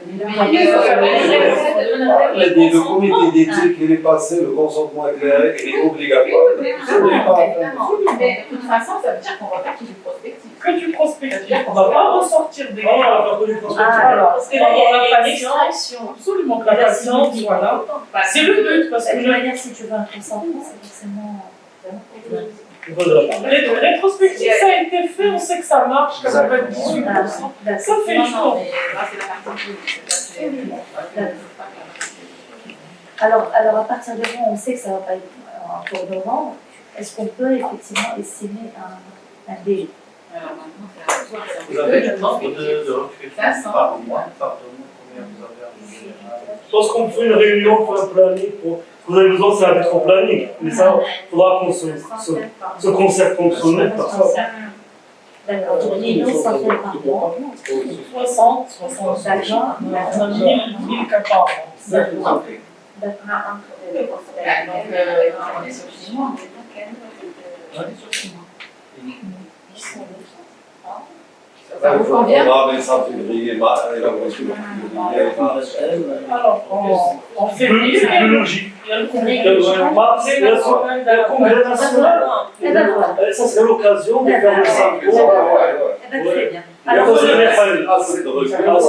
Speaker 5: Le comité d'éthique, il est passé, le consentement éclairé, il est obligatoire.
Speaker 2: Mais de toute façon, ça veut dire qu'on va faire du prospectif.
Speaker 8: Que du prospectif. On ne va pas ressortir des grands.
Speaker 11: Parce que là, il y a une extraction.
Speaker 8: Absolument, que la patience, voilà. C'est le but, parce que
Speaker 1: De toute manière, si tu veux un consentement, c'est forcément.
Speaker 8: Rétrospective, ça a été fait, on sait que ça marche, ça va être 18%. Ça fait le jour.
Speaker 1: Alors, à partir de là, on sait que ça ne va pas être encore novembre. Est-ce qu'on peut effectivement estimer un délai?
Speaker 7: Vous avez le nombre de recrutements par mois, combien vous avez?
Speaker 6: Je pense qu'on fait une réunion pour un planning. Vous avez besoin, c'est un rétro-planning. Mais ça, il faudra qu'on se concerte entre nous.
Speaker 1: D'accord, donc il nous s'en fait par mois.
Speaker 8: 60, 65 ans, on a 1000 cas par an.
Speaker 1: D'accord.
Speaker 2: Donc, on est sur 6 mois. Ça vous convient?
Speaker 5: On va ça février,
Speaker 8: Alors, en février,
Speaker 6: C'est plus logique.
Speaker 8: il y a le congrès.
Speaker 6: Mars, il y a le congrès national. Ça serait l'occasion de faire le sample.
Speaker 1: Très bien.
Speaker 6: Alors,
Speaker 1: Alors,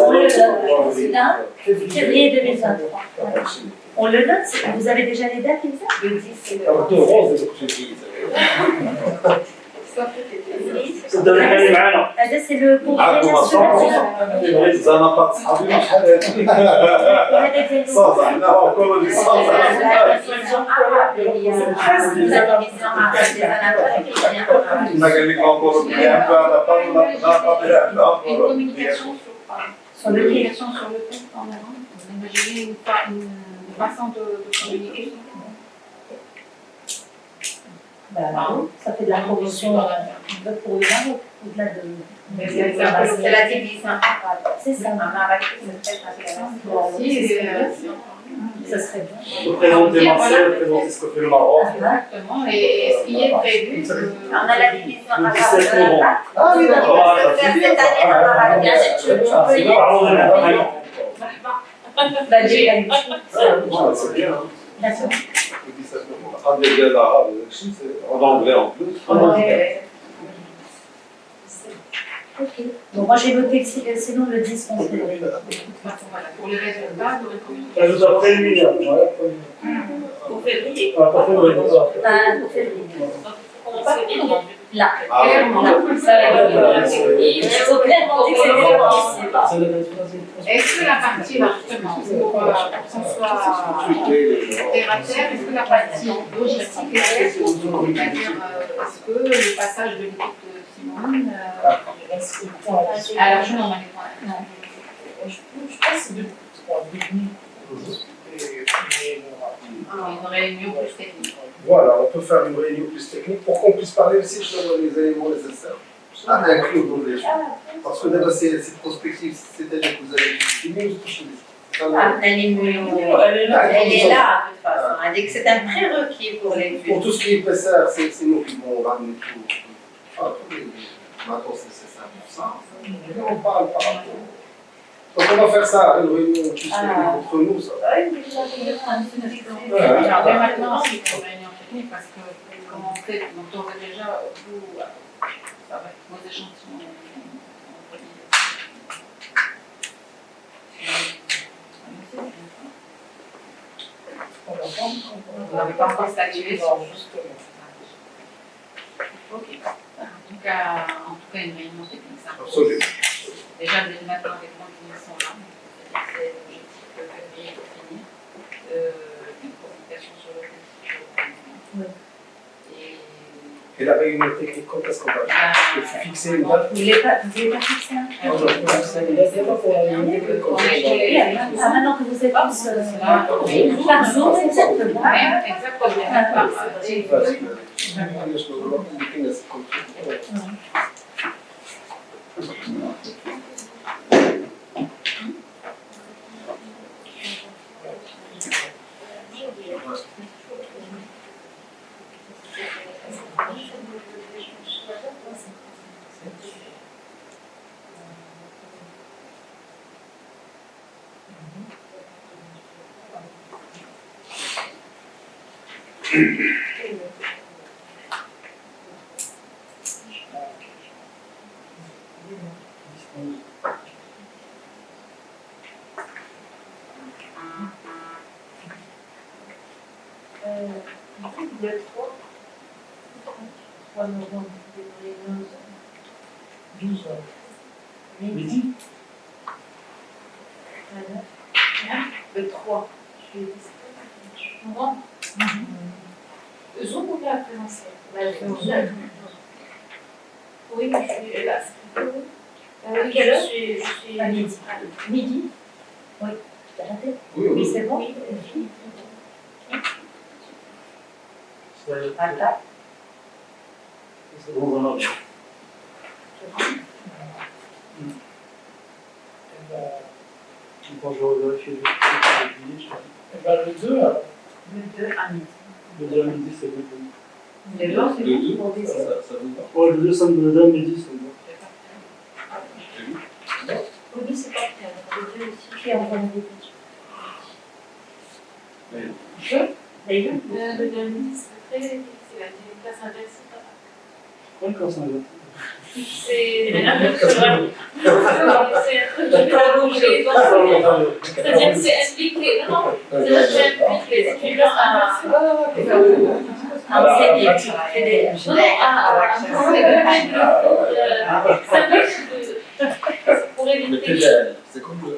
Speaker 5: c'est
Speaker 1: là, février 2023. On le note, vous avez déjà les dates exactes? Le 10, c'est هذا سي لو كونغري ناسيونال
Speaker 5: زعما باغ صحابي شحال هذيك صافي حنا هو كل اللي صافي ما قال لك encore bien un peu à la fin
Speaker 2: Une communication sur le compte en avant. Imaginez une façon de communiquer.
Speaker 1: Ça fait de la promotion pour le vin au-delà de.
Speaker 2: C'est la division.
Speaker 1: C'est ça. Ça serait bien.
Speaker 6: De présenter Marseille, de présenter ce que fait le Maroc.
Speaker 2: Exactement. Et ce qui est prévu,
Speaker 11: On a la division
Speaker 6: Le 17 novembre.
Speaker 5: Ah oui, d'accord.
Speaker 11: cette année, on aura bien.
Speaker 6: Parlons de
Speaker 1: Bah, j'ai la
Speaker 5: C'est bien. Hein.
Speaker 1: D'accord.
Speaker 5: En anglais en plus.
Speaker 1: Ok. Donc moi j'ai noté que sinon le 10 on se le
Speaker 2: Pour les résultats, vous recommandez.
Speaker 6: Résultat préliminaire.
Speaker 11: Pour février.
Speaker 6: Ah, pas février.
Speaker 1: Ah, février.
Speaker 11: On va pas
Speaker 1: Là.
Speaker 5: Ah, ouais.
Speaker 1: Il faut clairement dire que c'est difficile.
Speaker 2: Est-ce que la partie, là, justement, pour qu'on soit terre à terre, est-ce que la partie logistique est claire pour nous? C'est-à-dire, est-ce que le passage de l'équipe de Simone à la journée
Speaker 8: Non. Je pense que c'est de 3 début.
Speaker 2: une réunion plus technique?
Speaker 5: Voilà, on peut faire une réunion plus technique pour qu'on puisse parler aussi sur les éléments nécessaires. Ah, inclure dans les choses. Parce que d'abord, c'est prospectif, c'est-à-dire que vous avez une news touchée.
Speaker 1: Elle est là, de toute façon. Elle dit que c'est un prérequis pour les
Speaker 5: Pour tout ce qui est PCR, c'est nous qui vont ramener tout. Enfin, tous les matos nécessaires pour ça. Et on parle par rapport. Donc on va faire ça, une réunion plus technique entre nous, ça.
Speaker 2: Regardez maintenant si c'est une réunion technique parce que comment on fait, donc on va déjà, vous, ça va être vos échantillons. Vous n'avez pas encore statué sur ok. En tout cas, une réunion technique, ça.
Speaker 5: Absolument.
Speaker 2: Déjà, dès maintenant, les points qui sont là, c'est l'objectif de février pour finir, une communication sur le principe.
Speaker 5: Et la réunion technique, quand est-ce qu'on va fixer une date?
Speaker 1: Vous voulez pas fixer un
Speaker 5: Non, je vais fixer une date. C'est pas pour la réunion technique.
Speaker 1: Ah, maintenant que vous êtes tous par jour, c'est exactement. Le 3 novembre, février 12 heures. Midi. Le 3. Je suis novembre. Zoom ou bien présentiel? Oui, mais je suis là. Quelle heure? Je suis à midi. Midi? Oui. Oui, c'est bon? Oui.
Speaker 6: C'est bon dans l'avion. Quand je vérifie le billet,
Speaker 8: Le 2, alors.
Speaker 1: Le 2 à midi.
Speaker 6: le 2 à midi, c'est bon.
Speaker 1: Le 2, c'est bon pour des
Speaker 5: Ça vous va?
Speaker 6: Ouais, le 2, ça me donne à midi, c'est bon.
Speaker 1: Oui, c'est pas clair. Le 2 aussi, qui envoie une invitation. D'ailleurs,
Speaker 9: Le 2 à midi, c'est très difficile. La place inverse, c'est pas.
Speaker 6: Ouais, quand ça va.
Speaker 9: C'est un peu c'est un truc prolongé. C'est-à-dire que c'est impliqué. Non, c'est-à-dire que c'est impliqué les étudiants à. Pour éviter.
Speaker 3: C'est comme le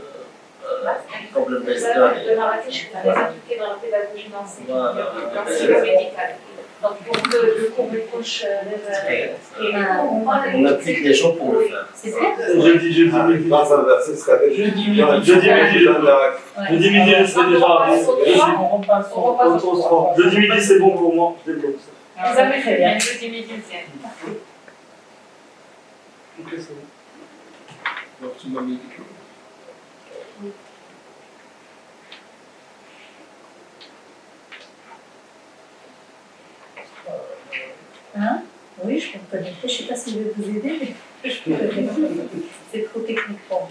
Speaker 3: problème d'Esther.
Speaker 9: De Marrakech, je suis impliquée dans la pédagogie d'enseignement médical. Donc pour que le cours me couche
Speaker 3: On implique les gens pour le faire.
Speaker 1: c'est clair.
Speaker 6: Jeudi midi.
Speaker 5: Jeudi midi.
Speaker 6: Jeudi midi, je serai déjà arrivé.
Speaker 8: On repasse au
Speaker 6: Jeudi midi, c'est bon pour moi. Je débloque ça.
Speaker 9: Vous avez fait bien, jeudi midi, c'est.
Speaker 6: Ok, c'est bon.
Speaker 3: Donc tu m'as mis
Speaker 1: Hein? Oui, je peux connecter. Je ne sais pas si je vais vous aider, mais je peux connecter. C'est trop technique pour moi.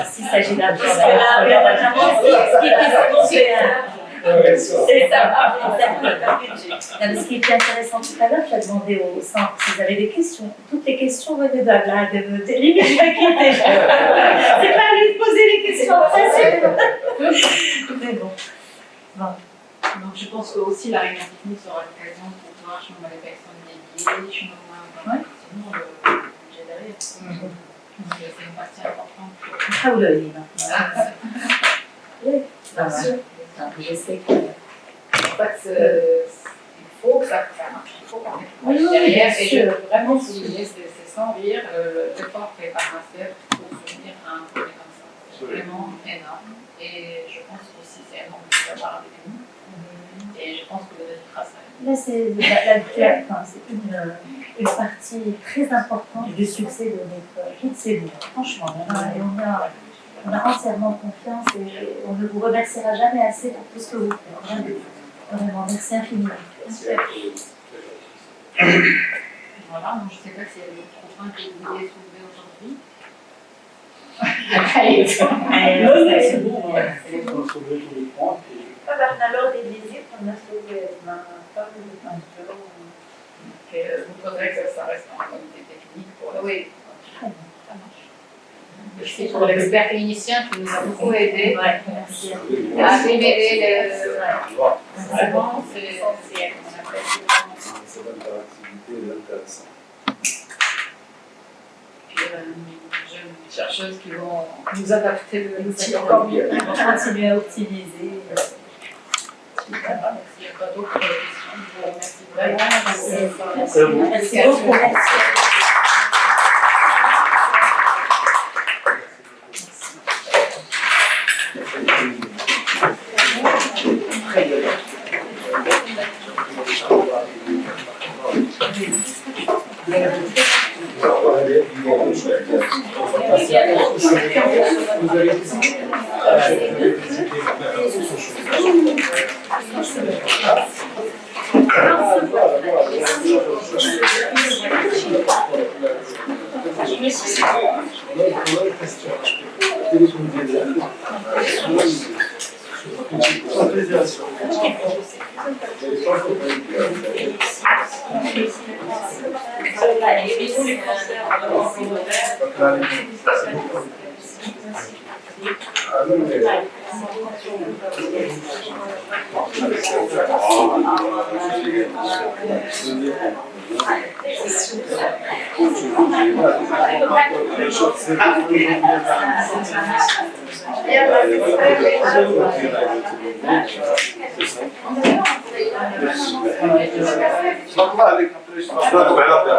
Speaker 1: S'il s'agit d'un parce que là, ce qui était c'est ça. Ce qui était intéressant tout à l'heure, j'ai demandé au centre s'ils avaient des questions. Toutes les questions venaient de là, de limite, je m'inquiétais. C'est pas à lui de poser les questions faciles. Mais bon.
Speaker 2: Donc je pense que aussi la réunion technique sera l'occasion pour voir si on a les personnes dédiées, si on a effectivement le budget derrière. Donc c'est une partie importante.
Speaker 1: Ah oui, oui, bien sûr. Je sais que.
Speaker 2: En fait, il faut que ça marche. Il faut qu'on ait derrière. Et je veux vraiment souligner, c'est sans rire, l'effort fait par Master pour soutenir un projet comme ça. C'est vraiment énorme. Et je pense aussi c'est énorme de l'avoir avec nous. Et je pense que vous avez grâce à elle.
Speaker 1: Là, c'est une partie très importante du succès de toutes ces vies. Franchement, et on a entièrement confiance et on ne vous remerciera jamais assez pour tout ce que vous faites. Vraiment, merci infiniment.
Speaker 2: Voilà, donc je ne sais pas s'il y a d'autres points que vous vouliez soulever aujourd'hui.
Speaker 6: C'est bon, on a soulevé tous les points.
Speaker 11: Alors, des visites, on a sauvé pas mal de temps.
Speaker 2: Vous faudrait que ça reste en comité technique pour la. Oui, ça marche. Merci pour l'expert clinicien qui nous a beaucoup aidé
Speaker 1: Merci.
Speaker 2: à démêler vraiment, c'est essentiel.
Speaker 5: C'est l'interactivité et l'intéressant.
Speaker 2: Puis jeunes chercheuses qui vont nous adapter l'outil encore mieux.
Speaker 1: On va continuer à optimiser.
Speaker 2: S'il n'y a pas d'autres questions, je vous remercie vraiment.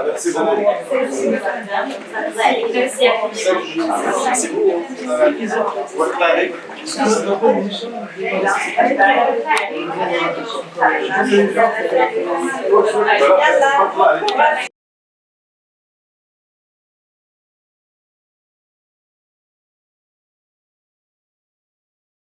Speaker 1: Merci beaucoup.
Speaker 5: Merci beaucoup.